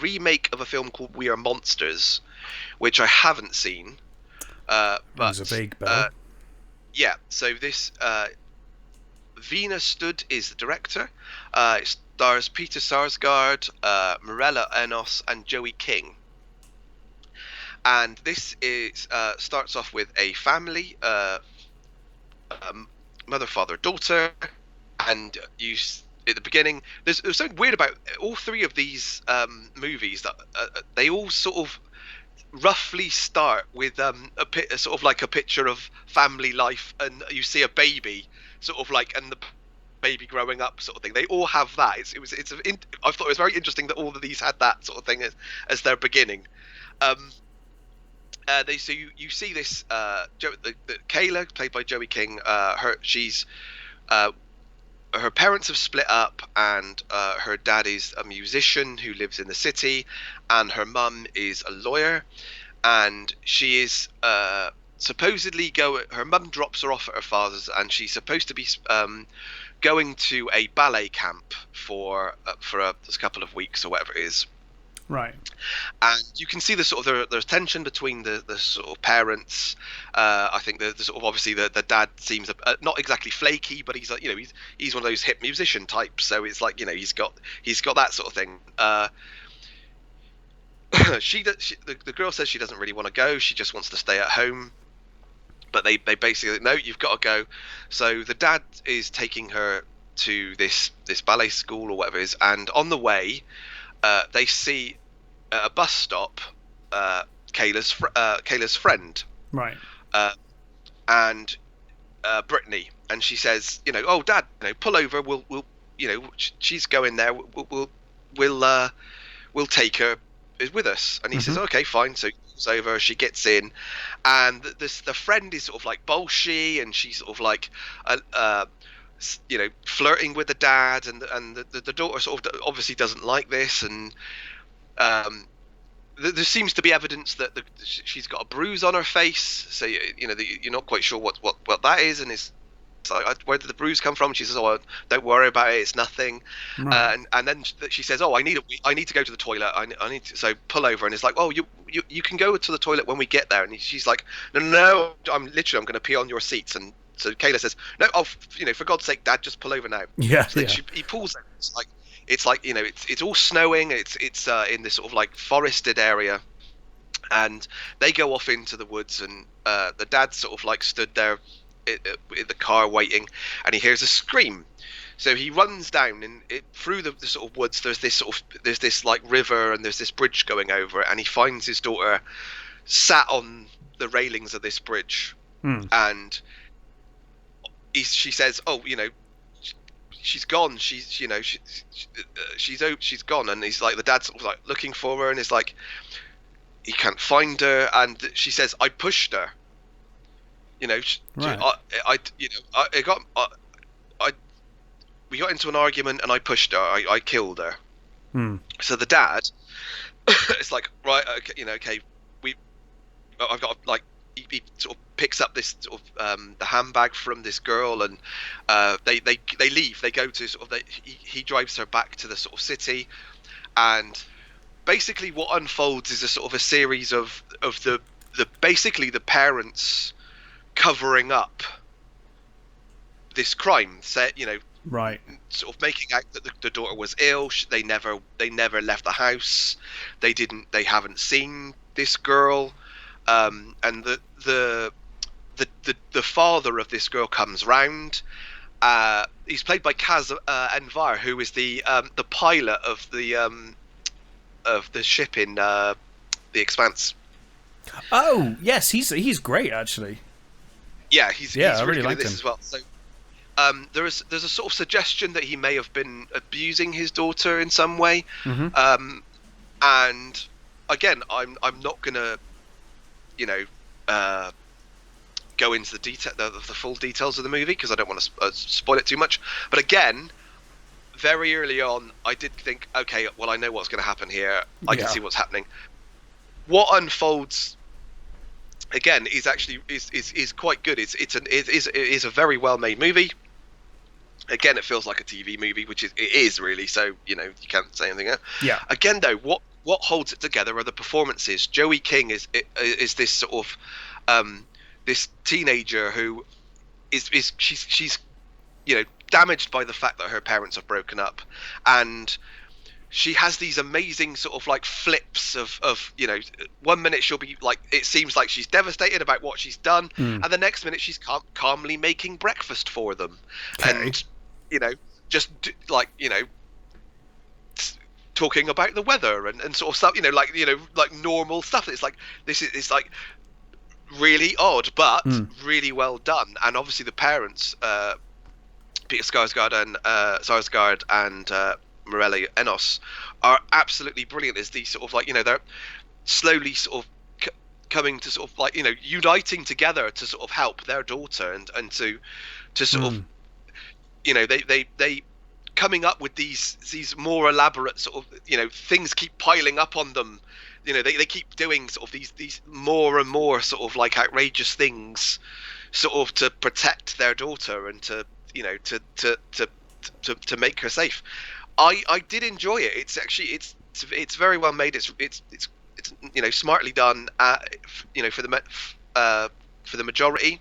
remake of a film called We Are Monsters, which I haven't seen. But Rings a vague bell. Yeah, so this Vina Stud is the director. It stars Peter Sarsgaard, Mirella Enos, and Joey King. And this is starts off with a family, mother, father, daughter, and you. At the beginning, there's something weird about all three of these movies that they all sort of roughly start with sort of like a picture of family life, and you see a baby sort of like, and the baby growing up sort of thing. They all have that. I thought it was very interesting that all of these had that sort of thing as their beginning. You see this Kayla, played by Joey King. Her parents have split up, and her dad is a musician who lives in the city, and her mum is a lawyer, and she is supposedly her mum drops her off at her father's, and she's supposed to be going to a ballet camp for a couple of weeks or whatever it is. Right. And you can see the sort of there's tension between the sort of parents. I think the sort of obviously the dad seems not exactly flaky, but he's like, you know, he's one of those hip musician types. So it's like, you know, he's got that sort of thing. The girl says she doesn't really want to go. She just wants to stay at home. But they basically, no, you've got to go. So the dad is taking her to this ballet school or whatever it is, and on the way, they see at a bus stop Kayla's friend, right, and Brittany, and she says, you know, oh Dad, you know, pull over. We'll you know, she's going there. We'll take her with us. And he says, okay, fine. So he goes over. She gets in, and the friend is sort of like bolshy, and she's sort of like you know, flirting with the dad, and the daughter sort of obviously doesn't like this, and there seems to be evidence that she's got a bruise on her face, so you know you're not quite sure what that is, and it's like, where did the bruise come from? She says, oh, don't worry about it, it's nothing. Right. And then she says, oh, I need to go to the toilet, I need to, so pull over. And it's like, oh, you can go to the toilet when we get there. And she's like, no, I'm going to pee on your seats. And so Kayla says, no, you know, for God's sake, Dad, just pull over now. Yeah. So he pulls over. It's like you know, it's all snowing. It's in this sort of like forested area, and they go off into the woods, and the dad sort of like stood there in the car waiting, and he hears a scream. So he runs down, and through the sort of woods, there's this like river, and there's this bridge going over it, and he finds his daughter sat on the railings of this bridge, and she says, oh, you know, she's gone. She's gone. And he's like, the dad's sort of like looking for her, and it's like he can't find her. And she says, I pushed her. You know, right. We got into an argument, and I pushed her. I killed her. So the dad, it's like, right, okay, you know, okay, I've got like. He sort of picks up this sort of the handbag from this girl, and they leave. They go to sort of he drives her back to the sort of city, and basically what unfolds is a sort of a series of the basically the parents covering up this crime. You know, Right. sort of making out that the daughter was ill. They never left the house. They haven't seen this girl. And the father of this girl comes round. He's played by Kaz Envar, who is the pilot of the ship in The Expanse. Oh yes, he's great actually. Yeah, he's I really really good at liked this him. as well. So there's a sort of suggestion that he may have been abusing his daughter in some way. And again, I'm not gonna, you know, go into the full details of the movie because I don't want to spoil it too much. But again, very early on, I did think, okay, well, I know what's going to happen here. I can see what's happening. What unfolds again is actually is quite good. It is a very well made movie. Again, it feels like a TV movie, which it is really. So you can't say anything else. Yeah. Again, though, what holds it together are the performances. Joey King is this sort of this teenager who she's damaged by the fact that her parents have broken up, and she has these amazing sort of like flips of 1 minute she'll be like, it seems like she's devastated about what she's done, and the next minute she's calmly making breakfast for them, and just talking about the weather and sort of stuff, like normal stuff. It's like it's like really odd, but really well done. And obviously the parents, Peter Sarsgaard and Morelli Enos, are absolutely brilliant as these sort of like, they're slowly sort of coming to sort of like, uniting together to sort of help their daughter and to sort of, they coming up with these more elaborate sort of, things keep piling up on them. They keep doing sort of these more and more sort of like outrageous things, sort of to protect their daughter and to make her safe. I did enjoy it. It's actually it's very well made. It's smartly done. For the majority.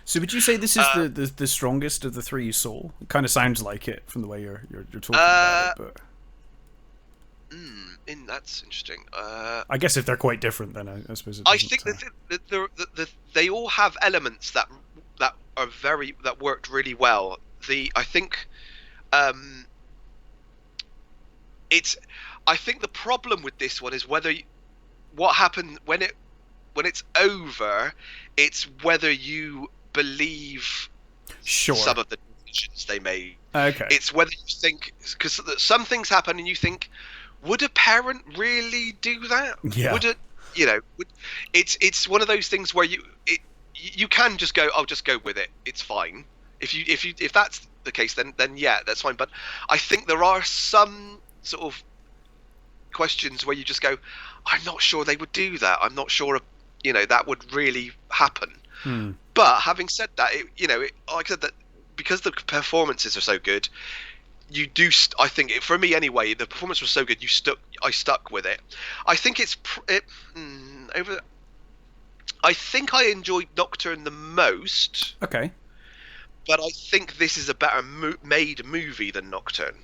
So would you say this is the strongest of the three you saw? It kind of sounds like it from the way you're talking about it, but. That's interesting. I guess if they're quite different, then I suppose. I think that they all have elements that worked really well. I think the problem with this one is what happened when it's over. It's whether you believe some of the decisions they made. Okay. It's whether you think, because some things happen and you think, would a parent really do that? Yeah. Would it? It's one of those things where you can just go, I'll just go with it. It's fine. If that's the case, then yeah, that's fine. But I think there are some sort of questions where you just go, I'm not sure they would do that. I'm not sure, that would really happen. But having said that, like I said, that because the performances are so good, you do. I think for me anyway, the performance was so good. I stuck with it. I think over. I think I enjoyed Nocturne the most. Okay. But I think this is a better made movie than Nocturne.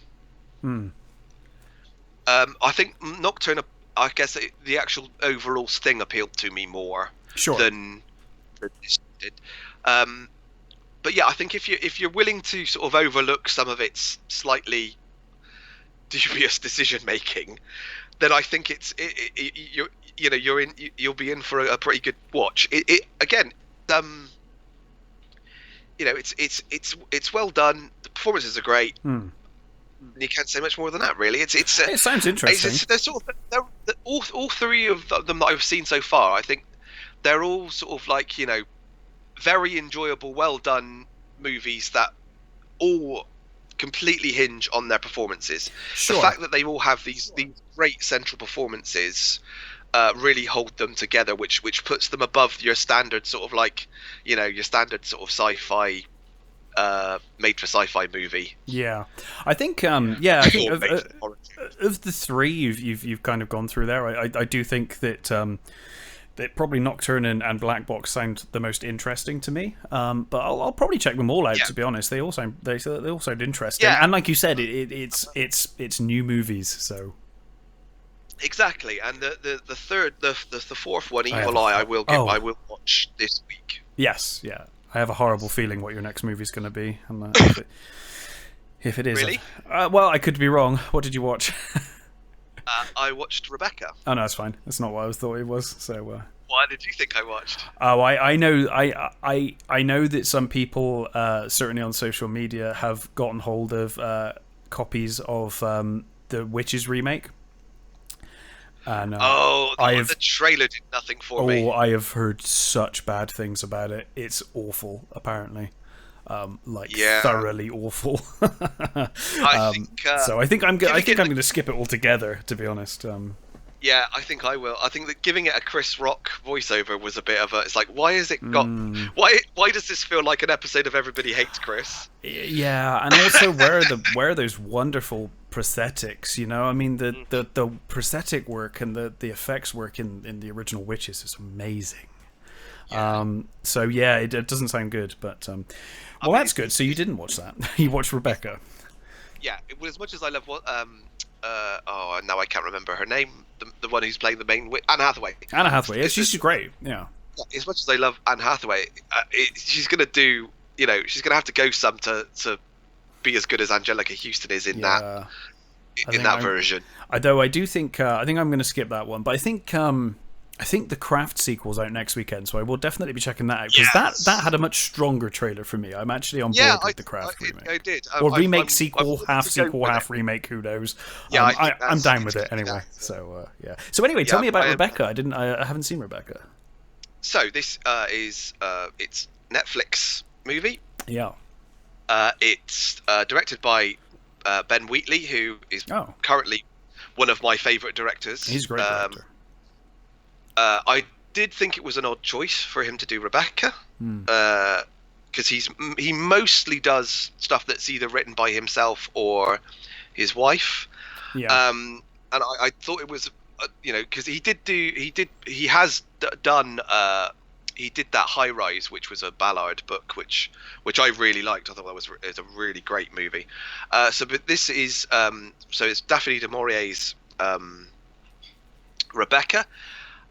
I think Nocturne, I guess the actual overall sting appealed to me more than this did. But yeah, I think if you're willing to sort of overlook some of its slightly dubious decision making, then I think you'll be in for a pretty good watch. It's well done. The performances are great. You can't say much more than that, really. It sounds interesting. All three of them that I've seen so far, I think they're all sort of like, very enjoyable, well done movies that all completely hinge on their performances. The fact that they all have these great central performances really hold them together, which puts them above your standard sort of like, your standard sort of sci-fi made for sci-fi movie. Yeah, I think I think of the three you've kind of gone through there, I do think that that probably Nocturne and Black Box sound the most interesting to me. But I'll probably check them all out. Yeah. To be honest, they all sound interesting. Yeah. And like you said, it's new movies, so. Exactly, and the fourth one, I have Evil a Eye, thought. I will watch this week. Yes, yeah. I have a horrible feeling what your next movie's going to be. And, if it is, Really? Well, I could be wrong. What did you watch? I watched Rebecca. Oh no, it's fine. That's not what I thought it was. So. What did you think I watched? Oh, I know. I know that some people, certainly on social media, have gotten hold of copies of the Witches remake. And the trailer did nothing for me. I have heard such bad things about it. It's awful, apparently. Thoroughly awful. So I think I'm going to skip it altogether, to be honest. Yeah, I think I will. I think that giving it a Chris Rock voiceover was a bit of a. It's like, why has it got? Why does this feel like an episode of Everybody Hates Chris? Yeah, and also where are those wonderful prosthetics? You know, I mean the prosthetic work and the effects work in the original Witches is amazing. Yeah. So yeah, it doesn't sound good, but that's good. So you didn't watch that? You watched Rebecca? Yeah, as much as I love what now I can't remember her name. The one who's playing the main Anne Hathaway. Anne Hathaway, yeah, she's great. Yeah. As much as I love Anne Hathaway, she's gonna do. You know, she's gonna have to go some to be as good as Angelica Houston is in that version. I do think I think I'm going to skip that one, but I think the Craft sequel's out next weekend, so I will definitely be checking that out because that had a much stronger trailer for me. I'm actually on board with the Craft remake. I did. Or remake, half remake. Who knows? Yeah, I'm down with it anyway. So yeah. So anyway, tell me about Rebecca. I haven't seen Rebecca. So this is it's Netflix movie. Yeah. It's directed by Ben Wheatley, who is currently one of my favourite directors. He's a great director. I did think it was an odd choice for him to do Rebecca, because he mostly does stuff that's either written by himself or his wife. Yeah. And I thought it was, because he did that High Rise, which was a ballad book, which I really liked. I thought it's a really great movie. But this is it's Daphne du Maurier's Rebecca.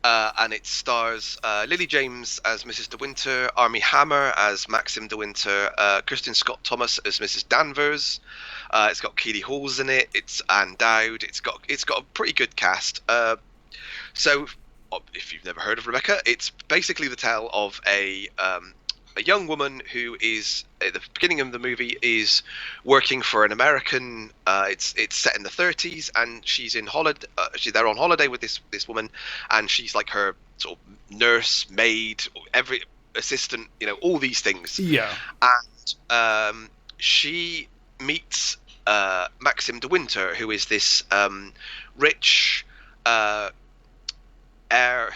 And it stars Lily James as Mrs. De Winter, Armie Hammer as Maxim De Winter, Kristen Scott Thomas as Mrs. Danvers. It's got Keely Hawes in it. It's Anne Dowd. It's got a pretty good cast. So if you've never heard of Rebecca, it's basically the tale of a young woman who is at the beginning of the movie is working for an American. It's set in the 30s, and she's in holiday. They're on holiday with this woman, and she's like her sort of nurse, maid, every assistant, all these things. Yeah. And she meets Maxim De Winter, who is this rich heir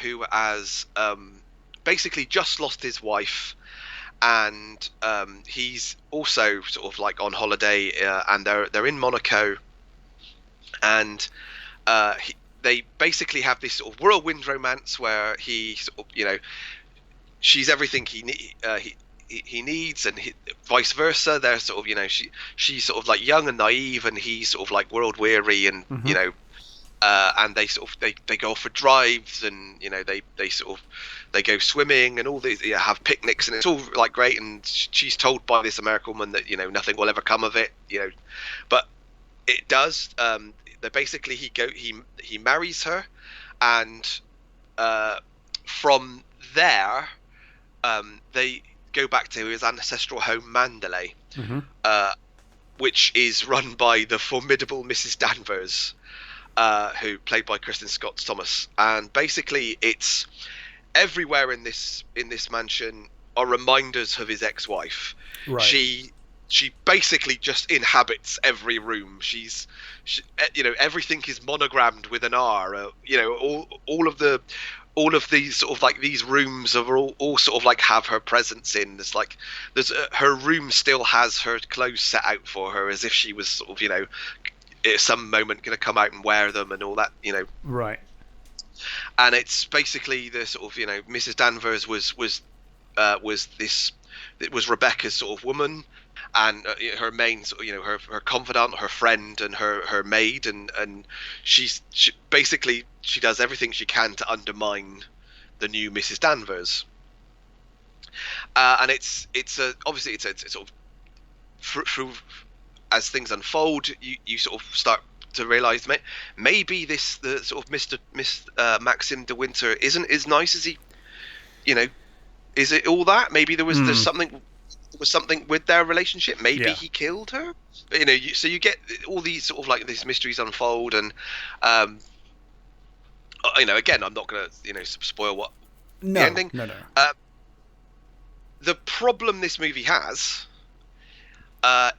who has basically just lost his wife. And he's also sort of like on holiday, and they're in Monaco, and they basically have this sort of whirlwind romance where he sort of, she's everything he needs, and vice versa. They're sort of, she's sort of like young and naive, and he's sort of like world weary, and and they sort of they go off for drives, and they go swimming, and all these have picnics, and it's all like great. And she's told by this American woman that nothing will ever come of it, but it does. That basically he marries her, and from there they go back to his ancestral home Mandalay, which is run by the formidable Mrs. Danvers. Who played by Kristen Scott Thomas, and basically it's everywhere in this mansion are reminders of his ex-wife. Right. She basically just inhabits every room. She everything is monogrammed with an R. All of these sort of like these rooms are all sort of like have her presence in. There's her room still has her clothes set out for her as if she was sort of at some moment going to come out and wear them and all that, Right. and it's basically the sort of, Mrs. Danvers was this, it was Rebecca's sort of woman, and her main her confidant, her friend, and her maid, and she basically she does everything she can to undermine the new Mrs. Danvers. And obviously it's sort of through as things unfold, you sort of start to realize maybe the sort of Miss Maxim de Winter isn't as nice as he, is it all that? Maybe there's something with their relationship. Maybe he killed her. But, so you get all these sort of like these mysteries unfold, and again, I'm not going to spoil what the ending. No. The problem this movie has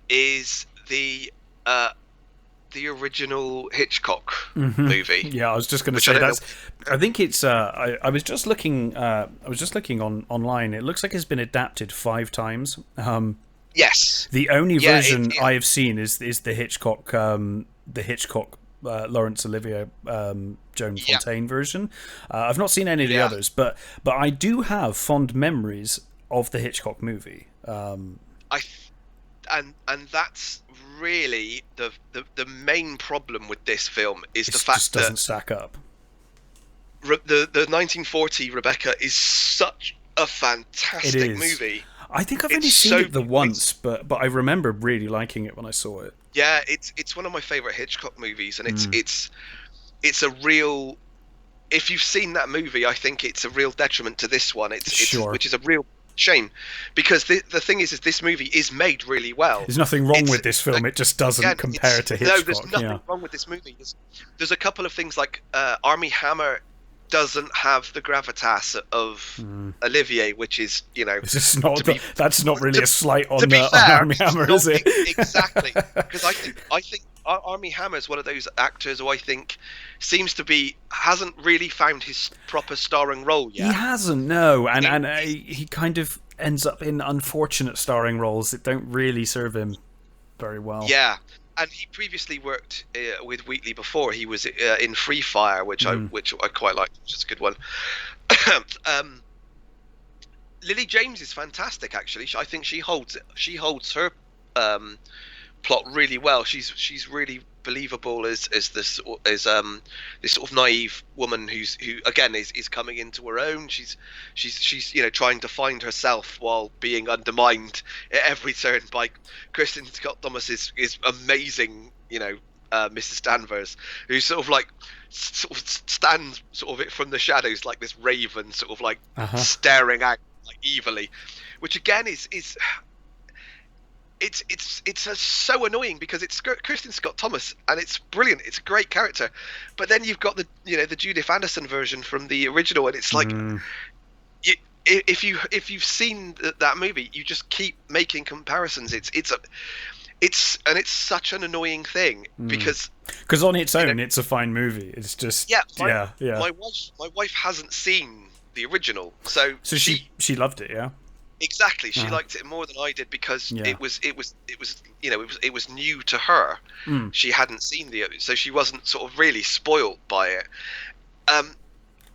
is the original Hitchcock movie. Yeah, I was just going to say that. I think it's. I was just looking. Online. It looks like it's been adapted 5 times. Yes. The only version I have seen is the Hitchcock. Laurence Olivier, Joan Fontaine version. I've not seen any of the others, but I do have fond memories of the Hitchcock movie. And that's really the main problem with this film is the fact that it doesn't stack up. The 1940 Rebecca is such a fantastic movie. I think I've only seen it once, but I remember really liking it when I saw it. Yeah, it's one of my favorite Hitchcock movies, and it's a real. If you've seen that movie, I think it's a real detriment to this one. Which is a real shame, because the thing is this movie is made really well. There's nothing wrong with this film. It just doesn't compare to Hitchcock. No, there's nothing wrong with this movie. There's a couple of things like Armie Hammer doesn't have the gravitas of Olivier, which is that's not really a slight on Armie Hammer, is it? Exactly, because I think Armie Hammer is one of those actors who I think hasn't really found his proper starring role yet. He hasn't, no, and he kind of ends up in unfortunate starring roles that don't really serve him very well. Yeah. And he previously worked with Wheatley before. He was in Free Fire, which I quite liked, which is a good one. Lily James is fantastic, actually. I think she holds her plot really well. She's really believable as this sort of naive woman who again is coming into her own. She's trying to find herself while being undermined at every turn by Kristen Scott Thomas is amazing, Mrs. Danvers, who sort of stands sort of from the shadows like this raven, sort of like staring out like evilly, which again is it's so annoying because it's Kristen Scott Thomas and it's brilliant. It's a great character, but then you've got the Judith Anderson version from the original, and it's like if you've seen that movie, you just keep making comparisons. It's such an annoying thing because on its own it's a fine movie. It's just My wife hasn't seen the original, so she loved it. Yeah. Exactly, she liked it more than I did because it was new to her. She hadn't seen so she wasn't sort of really spoiled by it.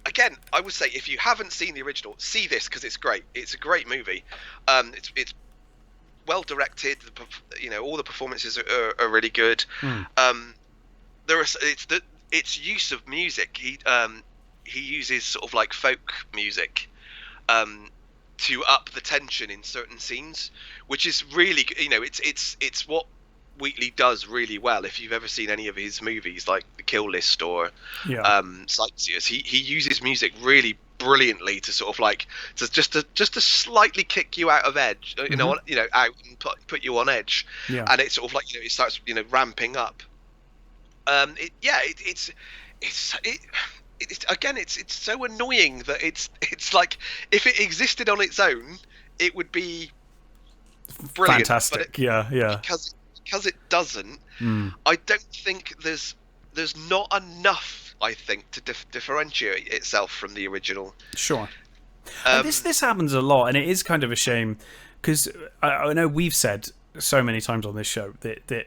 Again, I would say if you haven't seen the original, see this because it's great. It's a great movie. It's well directed. All the performances are really good. Its use of music. He uses sort of like folk music. To up the tension in certain scenes, which is really, it's what Wheatley does really well. If you've ever seen any of his movies, like The Kill List or Sightseers, he uses music really brilliantly to sort of like just to slightly kick you out of edge, out and put you on edge. And it's sort of like it starts ramping up. It's so annoying that it's like if it existed on its own, it would be brilliant. Fantastic, Because it doesn't. I don't think there's not enough. I think to differentiate itself from the original. Sure. This happens a lot, and it is kind of a shame because I know we've said so many times on this show that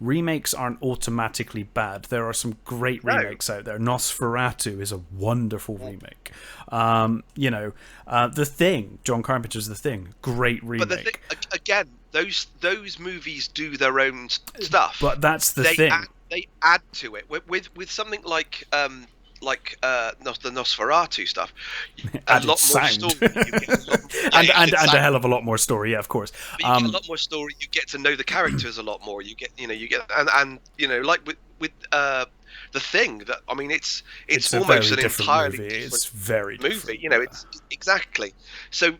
remakes aren't automatically bad. There are some great remakes out there. Nosferatu is a wonderful remake. The Thing, John Carpenter's The Thing, great remake. But the thing, again, those movies do their own stuff. But that's the thing. They add to it with something like the Nosferatu stuff. A lot more story. And a hell of a lot more story, yeah, of course. But you get a lot more story. You get to know the characters a lot more. You get like with The Thing. That I mean, it's almost an entirely different. It's very movie. Different. It's exactly. So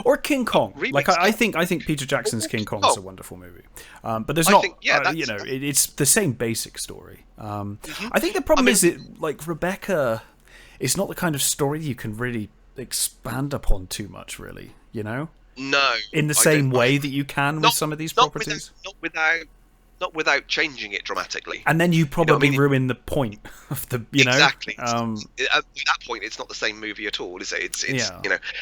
or King Kong. Like I think Peter Jackson's King Kong is a wonderful movie, but there's not. It's the same basic story. I think the problem is that like Rebecca, it's not the kind of story you can really expand upon too much, really. No. In the same way that you can with some of these properties. Not without changing it dramatically. And then you probably ruin the point of the, Exactly. At that point, it's not the same movie at all, is it? It's and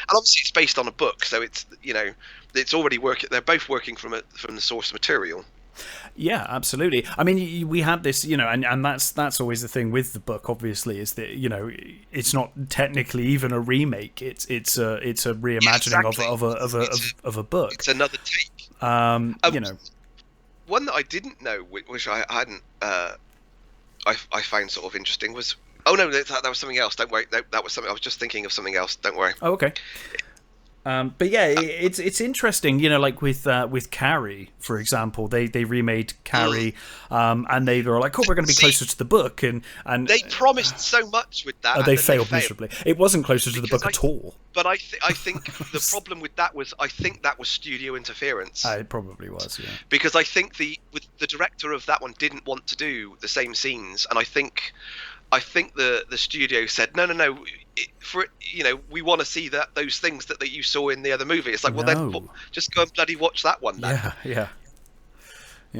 obviously it's based on a book, so it's it's already working. They're both working from the source material. Yeah, absolutely. I mean, we had this, and that's always the thing with the book. Obviously, is that it's not technically even a remake. It's a reimagining of a book. It's another take. One that I didn't know, which I hadn't, I found sort of interesting was. Oh no, that was something else. Don't worry, that was something. I was just thinking of something else. Don't worry. Oh, okay. But yeah, it's interesting, like with Carrie, for example, they remade Carrie, and they were like, oh, we're going to be closer to the book, and they promised so much with that. They failed miserably. It wasn't closer to the book at all. But I think the problem with that was that was studio interference. It probably was, yeah. Because I think the director of that one didn't want to do the same scenes, and I think the studio said no. We want to see those things that you saw in the other movie. It's like, well, then just go and bloody watch that one. Then. Yeah.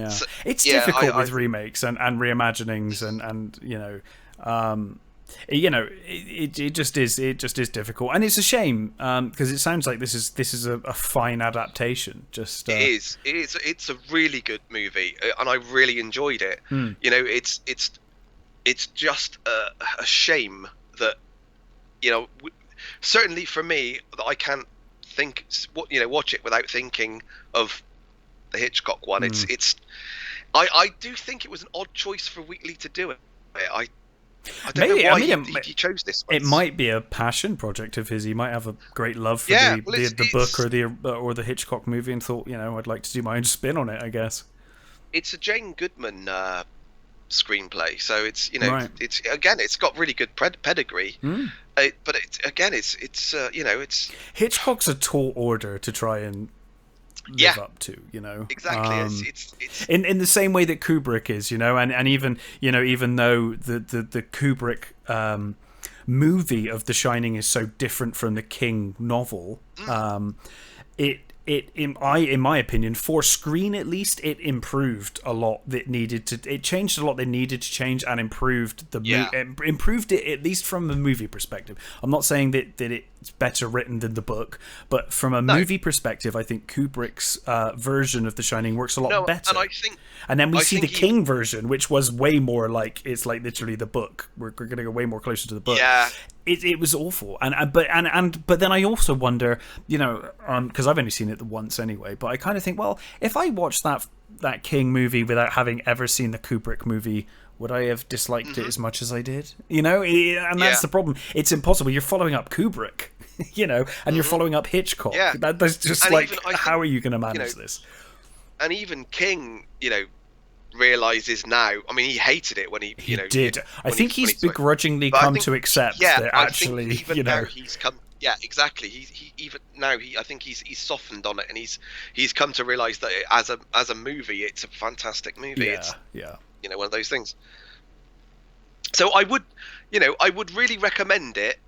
So, it's difficult with remakes and reimaginings and it just is difficult, and it's a shame because it sounds like this is a fine adaptation. It is. It's a really good movie, and I really enjoyed it. It's just a shame that certainly for me that I can't watch it without thinking of the Hitchcock one. I do think it was an odd choice for Wheatley to do it. I don't know why he chose this one. It might be a passion project of his. He might have a great love for the book or the Hitchcock movie and thought, I'd like to do my own spin on it, I guess. It's a Jane Goodman screenplay, so it's right. It's got really good pedigree, but it's Hitchcock's a tall order to try and live up to, exactly. It's in the same way that Kubrick is, and even though the Kubrick movie of The Shining is so different from the King novel, in my opinion, for screen at least, it improved a lot. It changed a lot that needed to change, and improved improved it at least from a movie perspective. I'm not saying that it's better written than the book, but from a movie perspective, I think Kubrick's version of The Shining works a lot better. And then we see the King version, which was way more like it's like literally the book. We're going to go way more closer to the book. Yeah. It was awful, but then I also wonder, because I've only seen it once anyway. But I kind of think, well, if I watched that King movie without having ever seen the Kubrick movie, would I have disliked it as much as I did? And that's the problem. It's impossible. You're following up Kubrick, and you're following up Hitchcock. Yeah. That's just how are you going to manage this? And even King, realizes now. I mean, he hated it when he did. I think he's begrudgingly come to accept that actually, now he's come. Yeah, exactly. He even now I think he's softened on it, and he's come to realize that as a movie, it's a fantastic movie. Yeah. One of those things. So I would really recommend it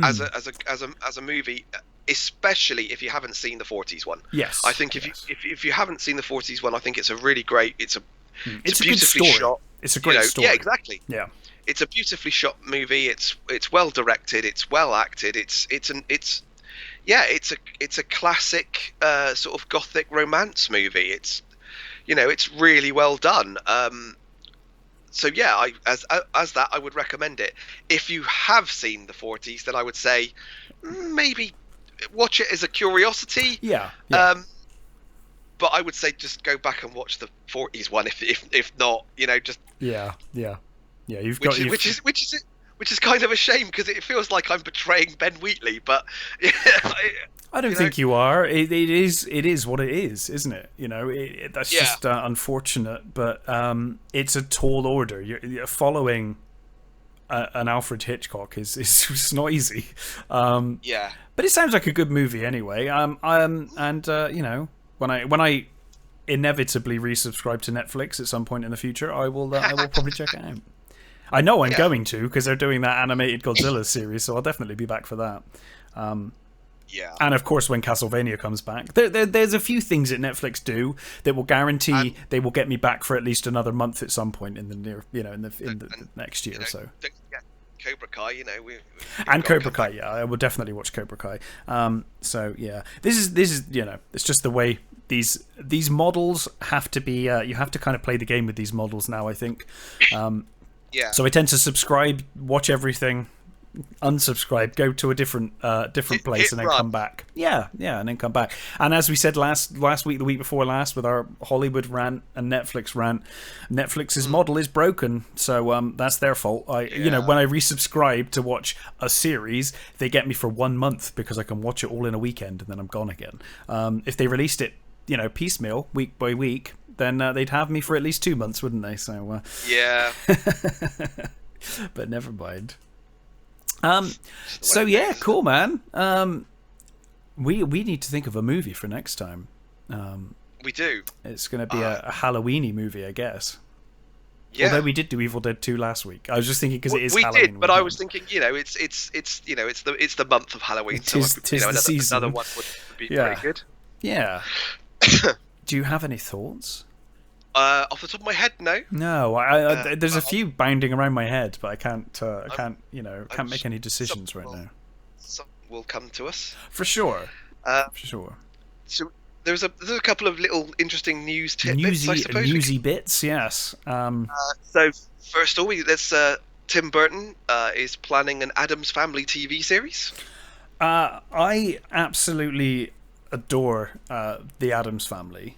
as a movie, especially if you haven't seen the 40s one. Yes. I think if you haven't seen the 40s one, I think it's a really great. It's a beautifully shot. It's a great story. Yeah, exactly. Yeah. It's a beautifully shot movie. It's well directed. It's well acted. It's a classic sort of gothic romance movie. It's it's really well done. So yeah, as that, I would recommend it. If you have seen the 40s, then I would say maybe watch it as a curiosity. Yeah. But I would say just go back and watch the 40s one if not, just Yeah. which is kind of a shame because it feels like I'm betraying Ben Wheatley, but I don't think you are. It is what it is, isn't it? That's just unfortunate, but it's a tall order. You're following an Alfred Hitchcock is it's not easy. But it sounds like a good movie anyway. When I inevitably resubscribe to Netflix at some point in the future, I will probably check it out. I know I'm going to because they're doing that animated Godzilla series, so I'll definitely be back for that. And of course, when Castlevania comes back, there's a few things that Netflix do that will guarantee they will get me back for at least another month at some point in the near, in the next year or so. Don't forget Cobra Kai, and Cobra Kai, yeah, I will definitely watch Cobra Kai. So yeah, this is it's just the way these models have to be. You have to kind of play the game with these models now, I think. So I tend to subscribe, watch everything, unsubscribe, go to a different place, and then come back. Yeah, and then come back. And as we said last week, the week before last, with our Hollywood rant and Netflix rant, Netflix's model is broken, so that's their fault. When I resubscribe to watch a series, they get me for 1 month because I can watch it all in a weekend, and then I'm gone again. If they released it, piecemeal, week by week, then they'd have me for at least 2 months, wouldn't they? So but never mind. So yeah, cool, man. We need to think of a movie for next time. We do. It's going to be a Halloween-y movie, I guess. Yeah. Although we did do Evil Dead 2 last week. I was just thinking because it is Halloween. We did, but I was thinking, it's the month of Halloween, so another one would be pretty good. Yeah. Do you have any thoughts? Off the top of my head, no. No, there's a few bounding around my head, but I can't make any decisions right now. Some will come to us for sure. So there's a couple of little interesting news tidbits, I suppose. Newsy bits, yes. So first of all, Tim Burton is planning an Addams Family TV series. I absolutely adore the Addams Family.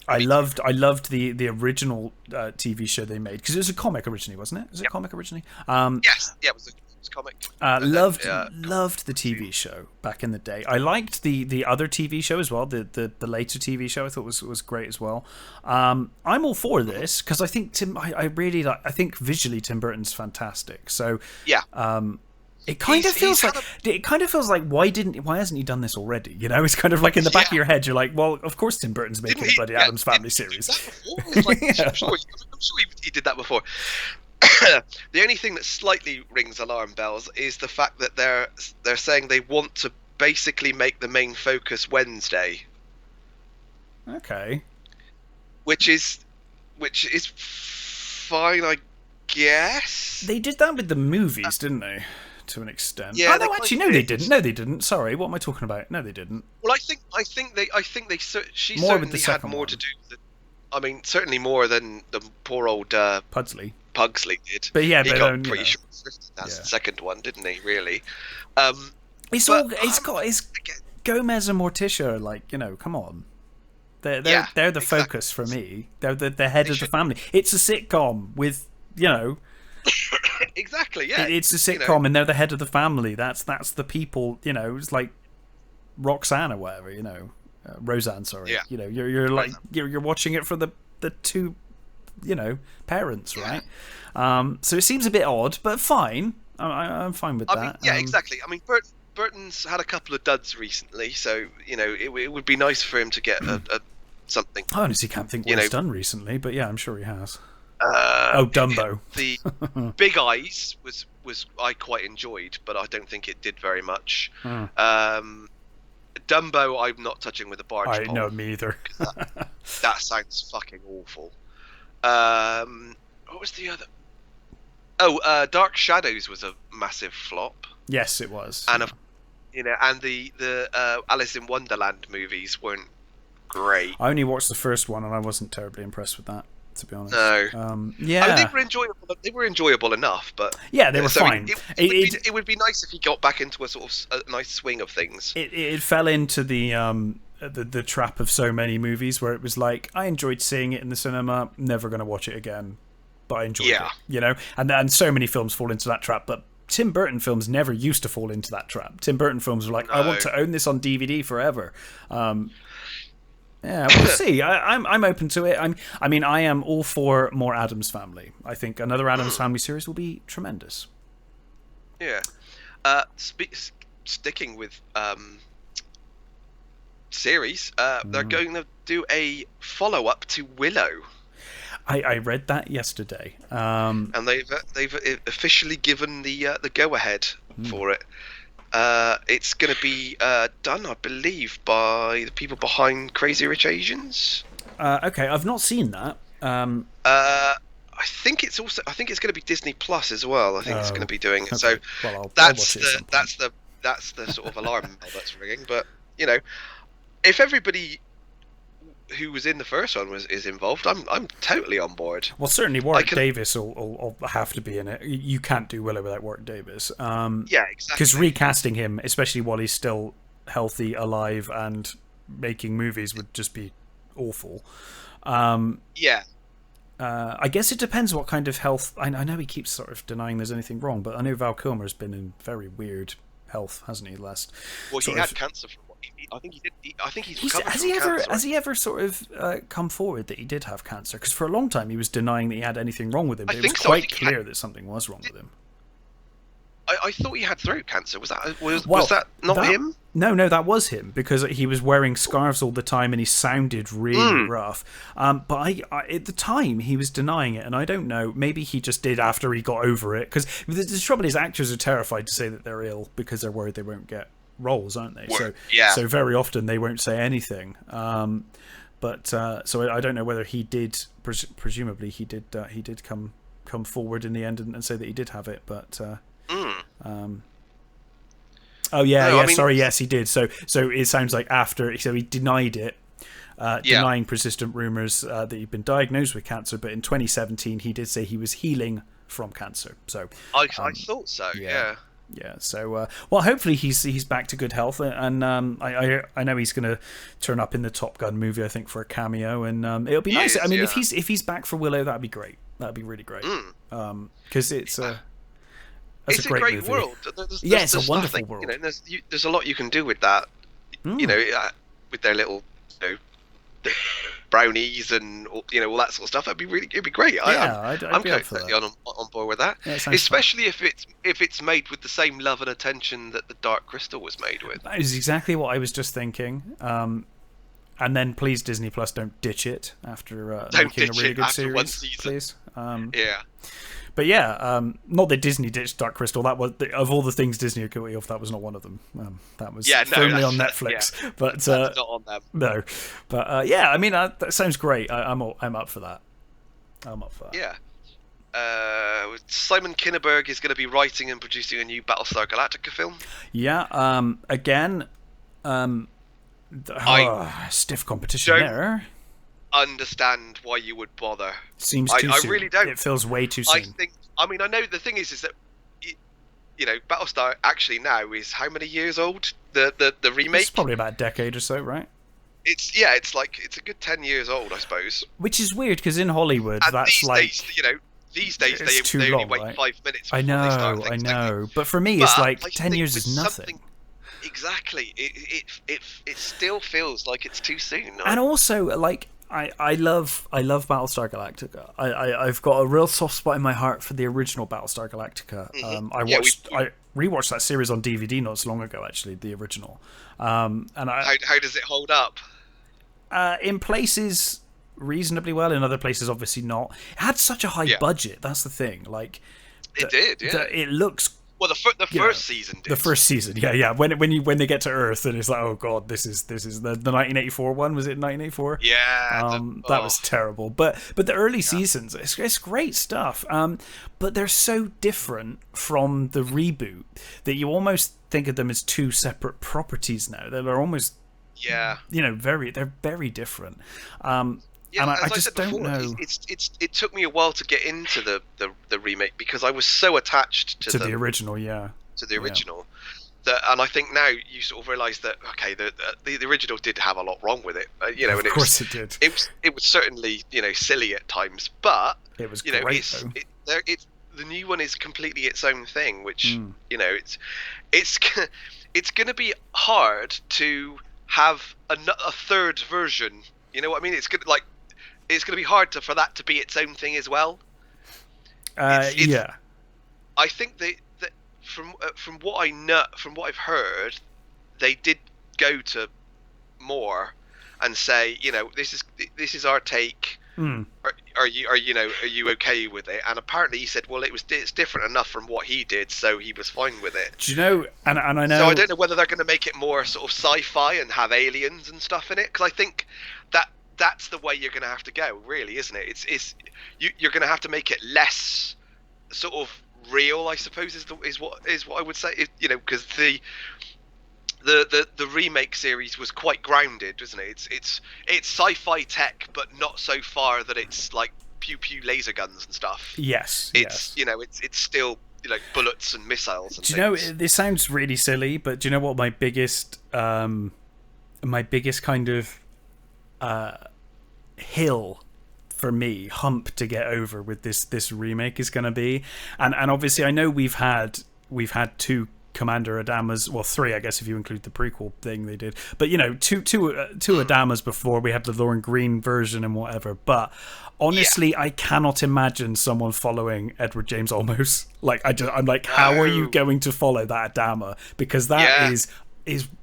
I loved the original TV show they made because it was a comic originally, wasn't it? Was it a comic originally? Yes, it was a comic. Loved the TV show back in the day. I liked the other TV show as well. The later TV show I thought was great as well. I'm all for this because I think I really like. I think visually Tim Burton's fantastic. So yeah. It kind of feels like why hasn't he done this already? It's kind of like in the back of your head. You're like, well, of course Tim Burton's making a bloody Addams Family series. I'm sure he did that before. The only thing that slightly rings alarm bells is the fact that they're saying they want to basically make the main focus Wednesday. Okay. Which is fine, I guess. They did that with the movies, didn't they? To an extent. Yeah. No, actually, no, they didn't. No, they didn't. Sorry, what am I talking about? No, they didn't. Well, I think they. She more certainly had more to do with it. I mean, certainly more than the poor old Pugsley did. But yeah, he got pretty short. That's the second one, didn't he? Really. It's Gomez and Morticia. Like, come on. They're the focus for me. They're the head of the family. It's a sitcom with Exactly, yeah. It's a sitcom, and they're the head of the family. That's the people. It's like Roxanne or whatever. Roseanne. Sorry. Yeah. You're like you're watching it for the two, parents, right? So it seems a bit odd, but fine. I'm fine with that. Yeah, exactly. I mean, Burton's had a couple of duds recently, so it would be nice for him to get a something. I honestly can't think what he's done recently, but yeah, I'm sure he has. Dumbo. The Big Eyes was I quite enjoyed, but I don't think it did very much. Dumbo, I'm not touching with a barge pole. No, me either. that sounds fucking awful. What was the other? Dark Shadows was a massive flop. Yes, it was. And and the Alice in Wonderland movies weren't great. I only watched the first one, and I wasn't terribly impressed with that, to be honest. No. Yeah. I mean, they were enjoyable. They were enjoyable enough, but yeah, they were fine. It would be nice if he got back into a sort of a nice swing of things. It fell into the trap of so many movies where it was like, I enjoyed seeing it in the cinema, never going to watch it again, but I enjoyed it. You know, and so many films fall into that trap, but Tim Burton films never used to fall into that trap. Tim Burton films were like, I want to own this on DVD forever. Yeah, we'll see. I'm open to it. I mean, I am all for more Addams Family. I think another Addams Family series will be tremendous. Yeah. Sticking with series, they're going to do a follow-up to Willow. I read that yesterday. And they've officially given the go-ahead for it. It's going to be done, I believe, by the people behind Crazy Rich Asians. Okay, I've not seen that. I think it's going to be Disney Plus as well. I think it's going to be doing it. Okay. So well, that's the sort of alarm bell that's ringing. But you know, if everybody who was in the first one is involved, I'm totally on board. Well, certainly Warwick Davis will have to be in it. You can't do Willow without Warwick Davis. Yeah, exactly. Because recasting him, especially while he's still healthy, alive, and making movies, would just be awful. Yeah. I guess it depends what kind of health. I know he keeps sort of denying there's anything wrong, but I know Val Kilmer's been in very weird health, hasn't he? Well, he had cancer from what I think he did. I think he's recovered from cancer. Has he ever sort of come forward that he did have cancer? Because for a long time he was denying that he had anything wrong with him. But it was quite clear that something was wrong with him. I thought he had throat cancer. Was that not him? No, that was him, because he was wearing scarves all the time and he sounded really rough. But I at the time he was denying it, and I don't know. Maybe he just did after he got over it. Because the trouble is, actors are terrified to say that they're ill because they're worried they won't get roles, aren't they? So very often they won't say anything. But I don't know whether he did. Presumably he did come forward in the end and say that he did have it, but. Yes, he did. So it sounds like after, so he denied it, denying persistent rumours that he'd been diagnosed with cancer. But in 2017, he did say he was healing from cancer. So I thought so. Yeah. Yeah. So hopefully he's back to good health, and I know he's going to turn up in the Top Gun movie, I think, for a cameo, and it'll be nice. I mean, if he's back for Willow, that'd be great. That'd be really great. Because it's it's a great world. It's a wonderful world. You know, there's a lot you can do with that. You know, with their little, brownies and all that sort of stuff. It'd be great. I'm totally on board with that. Yeah, especially if it's made with the same love and attention that the Dark Crystal was made with. That is exactly what I was just thinking. And then please, Disney Plus, don't ditch it after making a really good series, please. But not that Disney ditched Dark Crystal. That was of all the things Disney are guilty of, that was not one of them. That was firmly on Netflix. Yeah. But that's not on them. No, but I mean that sounds great. I'm up for that. I'm up for that. Yeah. Simon Kinberg is going to be writing and producing a new Battlestar Galactica film. Yeah. Again, stiff competition there. Understand why you would bother. Seems too soon. I really don't. It feels way too soon. I know the thing is that Battlestar actually now is how many years old? The remake. It's probably about a decade or so, right? It's a good 10 years old, I suppose. Which is weird because in Hollywood, and that's these days they only wait 5 minutes. I know. But for me, it's like 10 years is nothing. Exactly. It still feels like it's too soon. And also, I love Battlestar Galactica. I've got a real soft spot in my heart for the original Battlestar Galactica. I rewatched that series on DVD not so long ago, actually, the original. How does it hold up? In places reasonably well, in other places obviously not. It had such a high budget. That's the thing. It did. Yeah. It looks. Well, the first season did. The first season, yeah. When they get to Earth, and it's like, oh god, this is the 1984 one. Was it 1984? Yeah. That was terrible. But the early seasons, it's great stuff. But they're so different from the reboot that you almost think of them as two separate properties now. They're almost Yeah. they're very different. Yeah, And I as I just said don't before, know it took me a while to get into the remake because I was so attached to the original. to the Yeah, original that, and I think now you sort of realise that okay, the original did have a lot wrong with it, of and course it did. it was certainly silly at times, but It was great it's though. it's the new one is completely its own thing, which Mm. it's it's going to be hard to have a third version. You know what I mean? It's going to be hard for that to be its own thing as well. It's Yeah. I think that from what I know, from what I've heard, they did go to more and say, this is our take. Mm. Are you okay with it? And apparently he said, well, it's different enough from what he did, so he was fine with it. Do you know? And I know. So I don't know whether they're going to make it more sort of sci-fi and have aliens and stuff in it, because I think that's the way you're going to have to go, really, isn't it? You're going to have to make it less sort of real, I suppose, is what I would say. Because the remake series was quite grounded, wasn't it? It's sci-fi tech, but not so far that it's like pew pew laser guns and stuff. Yes. It's it's still bullets and missiles. And do you know? This sounds really silly, but do you know what my biggest kind of hill for me, hump to get over with this remake is going to be, and obviously I know we've had two Commander Adamas, well, three, I guess, if you include the prequel thing they did. But two Adamas before. We had the Lauren Green version and whatever. But honestly, I cannot imagine someone following Edward James Olmos. I'm like, how are you going to follow that Adama? Because that is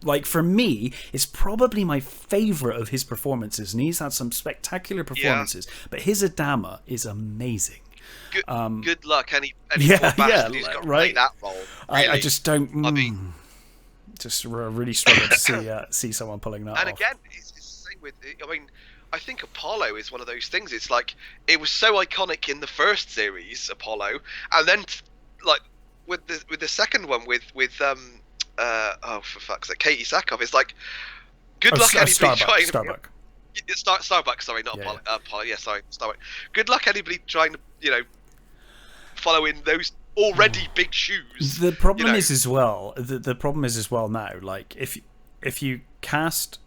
like, for me, it's probably my favorite of his performances, and he's had some spectacular performances. But his Adama is amazing. Good luck, any poor bastard who's got to play that role. Really. I just don't. Just really struggle to see someone pulling that off. And again, it's the same with. I mean, I think Apollo is one of those things. It's like it was so iconic in the first series, Apollo, and then with the second one with oh, for fuck's sake, Katie Sackhoff. It's like good luck anybody trying. Starbucks, sorry, not Apollo. Apollo, yeah, sorry, Starbucks. Good luck anybody trying to follow in those already big shoes. The problem is as well. The problem is as well now. Like if you cast,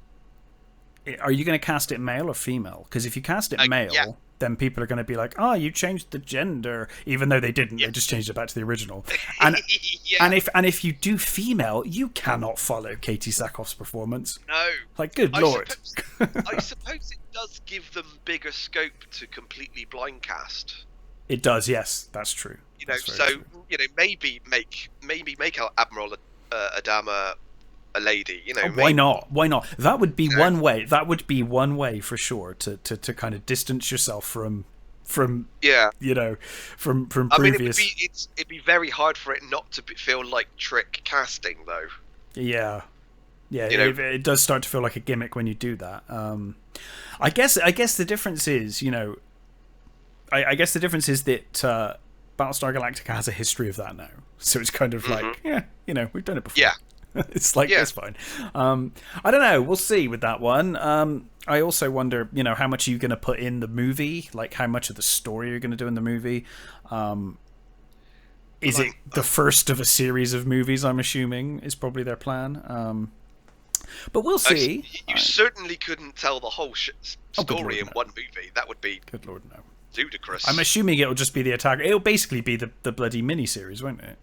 are you going to cast it male or female? Because if you cast it male, then people are going to be like, "Oh, you changed the gender," even though they didn't. They just changed it back to the original. And and if you do female, you cannot follow Katie Sackhoff's performance. No, like good lord. I suppose it does give them bigger scope to completely blind cast. It does, yes, that's true. True. Maybe make Admiral Adama a lady. Why not? Why not? That would be one way. That would be one way for sure to kind of distance yourself from from previous. I mean, it'd be very hard for it not to feel like trick casting, though. Yeah. It does start to feel like a gimmick when you do that. I guess the difference is, I guess the difference is that Battlestar Galactica has a history of that now, so it's kind of like, we've done it before. Yeah, it's like it's fine. I don't know. We'll see with that one. I also wonder, how much are you going to put in the movie? Like, how much of the story you're going to do in the movie? Is it the first of a series of movies? I'm assuming is probably their plan. But we'll see. You certainly couldn't tell the whole story in one movie. That would be good lord no. Ludicrous. I'm assuming it'll just be the attack. It'll basically be the bloody miniseries, won't it?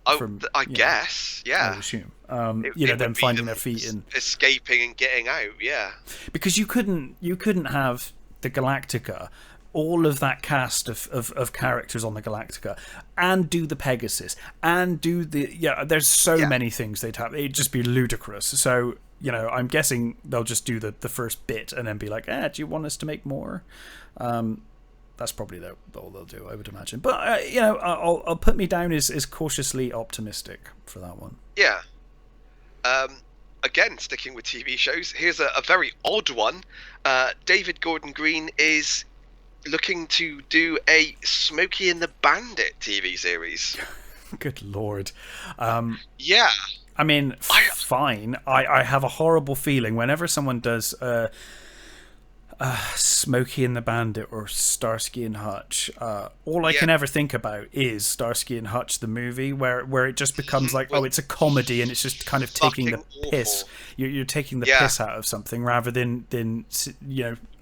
I guess, yeah. I assume. Them finding their feet and escaping and getting out, yeah. Because you couldn't have the Galactica, all of that cast of characters on the Galactica, and do the Pegasus, and do there's so many things they'd have. It'd just be ludicrous. So, I'm guessing they'll just do the first bit and then be like, do you want us to make more? That's probably all they'll do, I would imagine. But I'll put me down as cautiously optimistic for that one. Yeah. Again, sticking with TV shows, here's a very odd one. David Gordon Green is looking to do a Smokey and the Bandit TV series. Good lord. Yeah. I mean, fine. I have a horrible feeling whenever someone does Smokey and the Bandit or Starsky and Hutch. All I can ever think about is Starsky and Hutch, the movie, where it just becomes like, oh, it's a comedy and it's just kind of taking the piss. You're taking the piss out of something rather than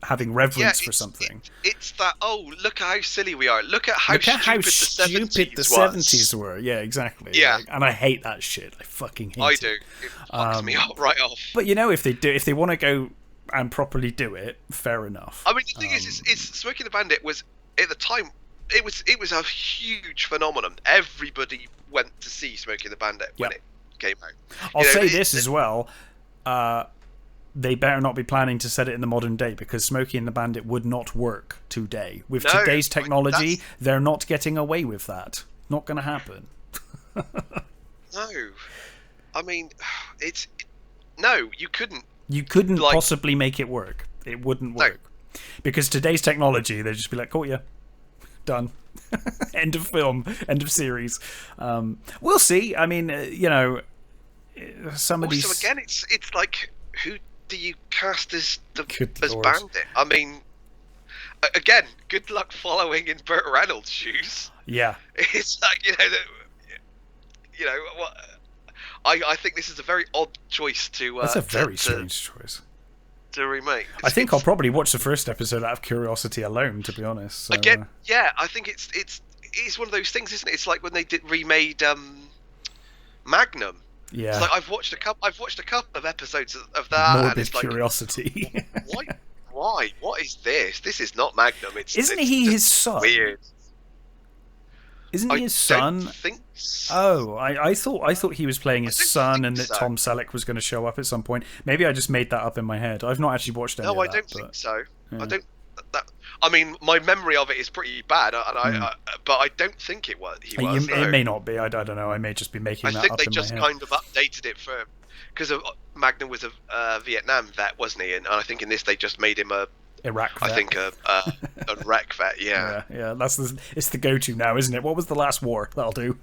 having reverence for something. It's that, oh, look at how silly we are. Look at how stupid the 70s were. Yeah, exactly. Yeah. Like, and I hate that shit. I fucking hate it. I do. It fucks me right off. But if they want to go and properly do it, fair enough. I mean, the thing is Smokey the Bandit was, at the time, it was a huge phenomenon. Everybody went to see Smokey the Bandit when it came out. I'll say this as well. They better not be planning to set it in the modern day, because Smokey and the Bandit would not work today. With today's technology, they're not getting away with that. Not going to happen. No. I mean, you couldn't. You couldn't possibly make it work. It wouldn't work. No. Because today's technology, they'd just be like, caught ya. Done. End of film. End of series. We'll see. I mean, somebody's... Also, again, it's like, who do you cast as Bandit? I mean, again, good luck following in Burt Reynolds' shoes. Yeah. It's like, what... I think this is a very odd choice to... That's a very strange choice. To remake. I think I'll probably watch the first episode out of curiosity alone, to be honest. So, again, I think it's one of those things, isn't it? It's like when they remade Magnum. Yeah. It's like I've watched a couple of episodes of that. Morbid and it's like, curiosity. Why? What is this? This is not Magnum. Isn't he his son? Weird. Isn't he his son? I don't think so. Oh, I thought he was playing his son, and that Tom Selleck was going to show up at some point. Maybe I just made that up in my head. I've not actually watched any of that. No, I don't think so. Yeah. I don't. I mean, my memory of it is pretty bad, but I don't think it was. It may not be. I don't know. I may just be making that up in my head. I think they just kind of updated it because Magnum was a Vietnam vet, wasn't he? And I think in this they just made him a Iraq vet. I think a Iraq vet, yeah. Yeah, it's the go-to now, isn't it? What was the last war? That'll do.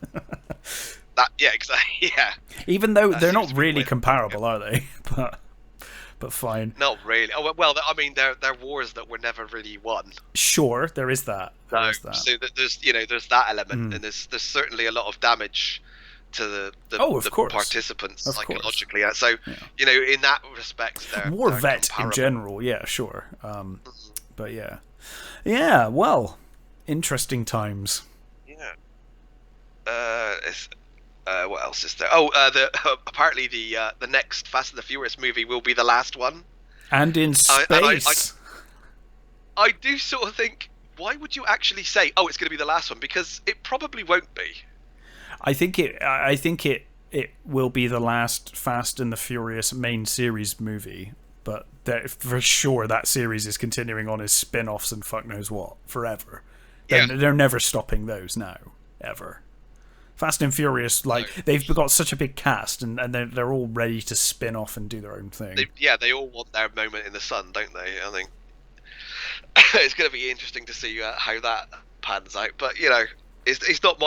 Exactly, yeah. Even though they're not really comparable, are they? But fine. Not really. Oh, well, I mean, they're wars that were never really won. Sure, there is that. So there's that element, and there's certainly a lot of damage to the participants psychologically. So in that respect, they're vet comparable. In general, yeah, sure. But yeah. Well, interesting times. Yeah. What else is there? Apparently the next Fast and the Furious movie will be the last one, and in space. I do sort of think, why would you actually say, it's going to be the last one? Because it probably won't be. I think it will be the last Fast and the Furious main series movie, but for sure that series is continuing on as spin-offs and fuck knows what forever. Yeah. They're never stopping those now, ever. Fast and Furious, they've got such a big cast, and they're all ready to spin off and do their own thing. They all want their moment in the sun, don't they? I think it's going to be interesting to see how that pans out. But it's not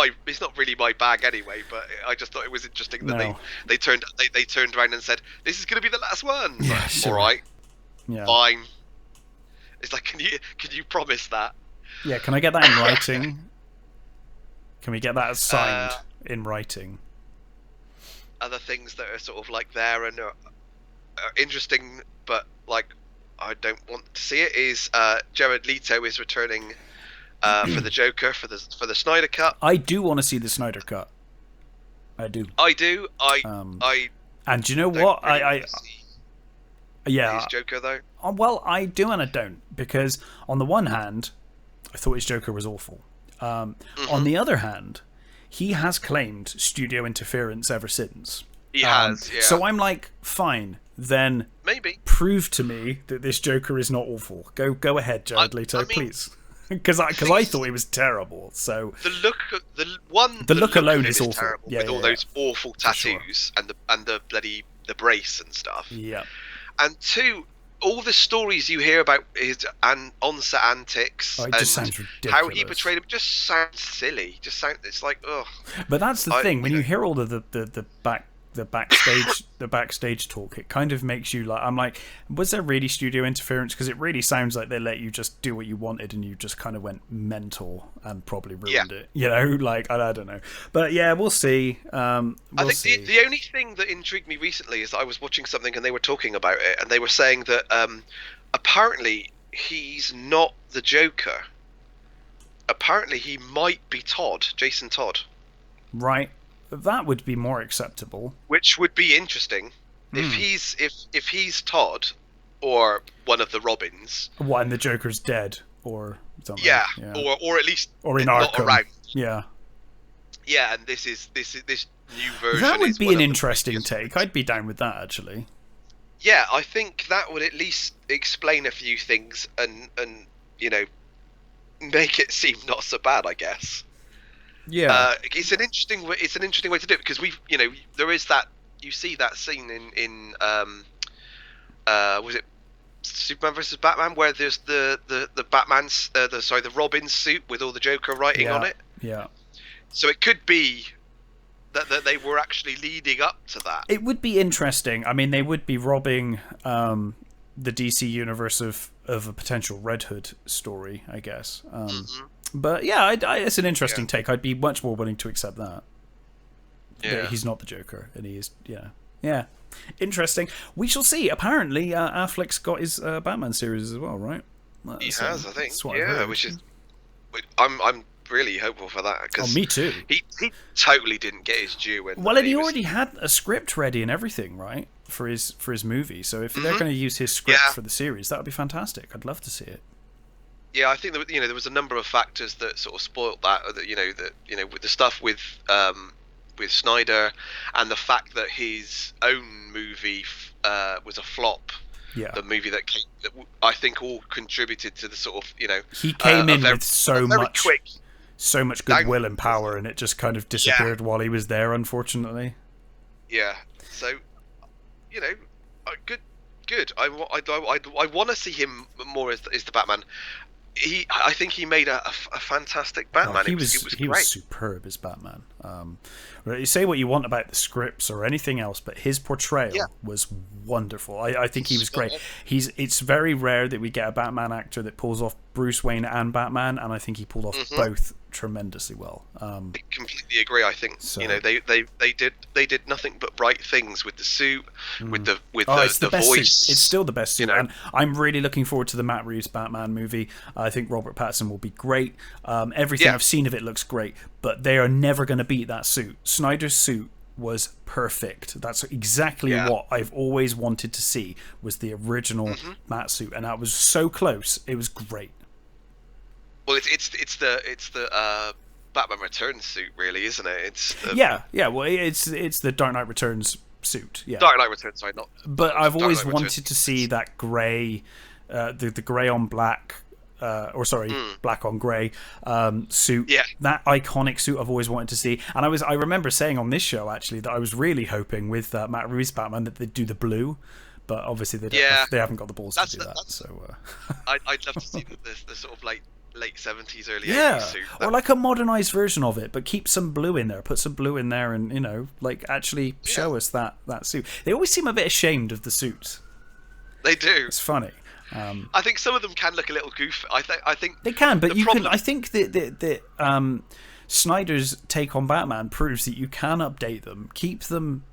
really my bag anyway. But I just thought it was interesting that they turned around and said, "This is going to be the last one." Yeah, sure. All right, yeah, fine. It's like, can you promise that? Yeah, can I get that in writing? Can we get that signed in writing? Other things that are sort of like there and are interesting, but I don't want to see it, is Jared Leto is returning for the Joker for the Snyder Cut. I do want to see the Snyder Cut. I do. I do. And do you know what? His Joker though. Well, I do and I don't, because on the one hand, I thought his Joker was awful. On the other hand, he has claimed studio interference ever since. He has, yeah. So I'm like, fine, then maybe prove to me that this Joker is not awful. Go ahead, Jared Leto, please. Because I thought he was terrible. So the look alone is awful. Terrible, with all those awful tattoos and the bloody brace and stuff. Yeah. And two, all the stories you hear about his on-set antics it just sounds ridiculous. How he portrayed him just sounds silly. It's like, ugh. But that's the thing, when you hear all of the back the backstage talk, it kind of makes you like, I'm like, was there really studio interference? Because it really sounds like they let you just do what you wanted and you just kind of went mental and probably ruined it, you know, like I don't know, but yeah, we'll see. I think the only thing that intrigued me recently is that I was watching something and they were talking about it, and they were saying that apparently he's not the Joker. Apparently he might be Jason Todd. Right. That would be more acceptable. Which would be interesting if he's Todd or one of the Robins. What, and the Joker's dead or something? Yeah. Or at least or in not Arkham. Around. Yeah. Yeah, and this new version. That would be an interesting take. I'd be down with that actually. Yeah, I think that would at least explain a few things and you know, make it seem not so bad, I guess. Yeah, it's an interesting way to do it, because there is that, you see that scene in was it Superman versus Batman, where there's the Batman's the Robin suit with all the Joker writing on it. Yeah. So it could be that they were actually leading up to that. It would be interesting. I mean, they would be robbing the DC universe of a potential Red Hood story, I guess. But yeah, it's an interesting take. I'd be much more willing to accept that. Yeah, he's not the Joker, and he is. Yeah, interesting. We shall see. Apparently, Affleck's got his Batman series as well, right? He has, I think. Yeah, which is. I'm really hopeful for that. Cause me too. He totally didn't get his due. And he already had a script ready and everything, right, for his movie. So if they're going to use his script for the series, that would be fantastic. I'd love to see it. Yeah, I think that there was a number of factors that sort of spoilt that. With the stuff with Snyder, and the fact that his own movie was a flop. Yeah. The movie that I think all contributed to the sort of he came in with so much goodwill and power, and it just kind of disappeared while he was there, unfortunately. Yeah. So, good. I want to see him more as the Batman. I think he made a fantastic Batman. He was superb as Batman. You say what you want about the scripts or anything else, but his portrayal was wonderful. I think he was great. It's very rare that we get a Batman actor that pulls off Bruce Wayne and Batman, and I think he pulled off both tremendously well. I completely agree. I think they did nothing but right things with the suit, with the voice. Suit. It's still the best suit, and I'm really looking forward to the Matt Reeves Batman movie. I think Robert Pattinson will be great. Everything I've seen of it looks great, but they are never going to beat that suit. Snyder's suit was perfect. That's exactly what I've always wanted to see, was the original Matt suit, and that was so close. It was great. Well, it's the Batman Returns suit, really, isn't it? It's Well, it's the Dark Knight Returns suit. Yeah, Dark Knight Returns. Sorry, not. But I've always wanted to see that grey, the grey on black. Black on grey suit. Yeah. That iconic suit I've always wanted to see. And I remember saying on this show, actually, that I was really hoping with Matt Reeves Batman that they'd do the blue. But obviously they haven't got the balls to do that. So I'd love to see the sort of late 70s, early 80s suit. Or like a modernised version of it, but keep some blue in there. Put some blue in there and, actually show us that suit. They always seem a bit ashamed of the suits. They do. It's funny. I think some of them can look a little goofy. I think they can, but can. I think that Snyder's take on Batman proves that you can update them, keep them,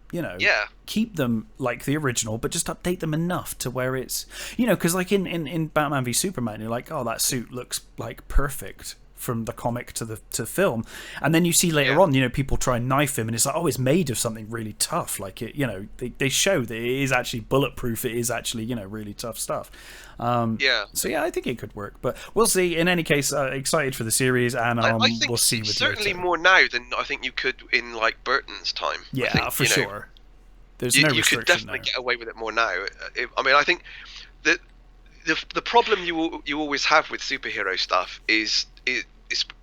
keep them like the original, but just update them enough to where it's, because like in Batman v Superman, you're like, oh, that suit looks like perfect from the comic to film, and then you see later on, people try and knife him, and it's like, oh, it's made of something really tough. Like it, they show that it is actually bulletproof. It is actually really tough stuff. So yeah, I think it could work, but we'll see. In any case, excited for the series, and I think we'll see. With certainly more now than I think you could in like Burton's time. Yeah, think, for sure. There's no restriction. You could definitely get away with it more now. I think that the problem you always have with superhero stuff is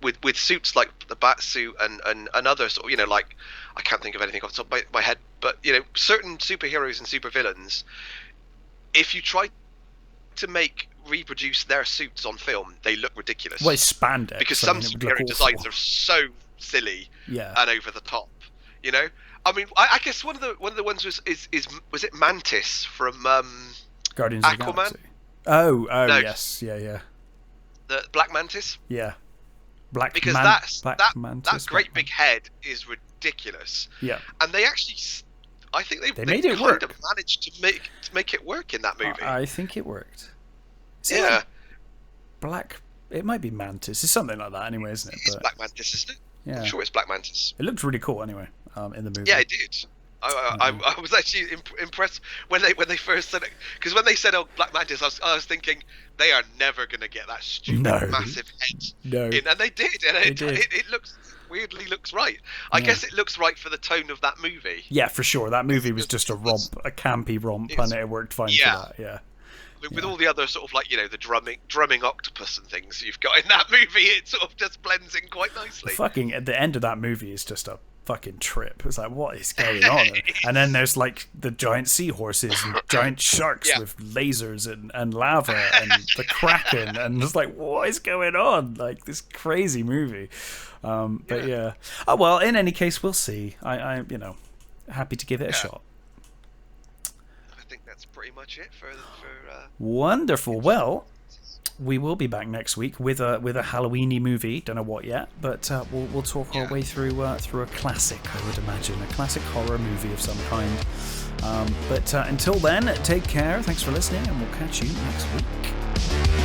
with suits like the bat suit and other sort of, like, I can't think of anything off the top of my head, but certain superheroes and supervillains, if you try to reproduce their suits on film, they look ridiculous. Well, it's spandex, because some superhero designs are so silly and over the top. I mean, I guess one of the ones was it Mantis from Guardians of the Aquaman? Galaxy. Oh, No, yes, yeah. the Black Mantis. Yeah. Because that great big head is ridiculous. Yeah. And they actually, I think they made it work. Of managed to make it work in that movie. I think it worked. Yeah. Black. It might be Mantis. It's something like that, anyway, isn't it? It's Black Mantis, isn't it? Yeah. I'm sure it's Black Mantis. It looked really cool, anyway, in the movie. Yeah, it did. I was actually impressed when they first said it, because when they said Black Mantis, I was thinking they are never going to get that stupid massive head in, and they did, and it weirdly looks right. I guess it looks right for the tone of that movie. Yeah, for sure. That movie was just a romp, a campy romp, and it worked fine for that. Yeah. With all the other sort of like, the drumming octopus and things you've got in that movie, it sort of just blends in quite nicely. Fucking at the end of that movie is just a fucking trip. It's like, what is going on? And then there's like the giant seahorses and giant sharks with lasers and lava and the kraken, and it's like, what is going on? Like this crazy movie. But yeah. Oh well. In any case, we'll see. I happy to give it a shot. I think that's pretty much it for wonderful. Well, we will be back next week with a Halloweeny movie. Don't know what yet, but we'll talk our way through a classic. I would imagine a classic horror movie of some kind. But until then, take care. Thanks for listening, and we'll catch you next week.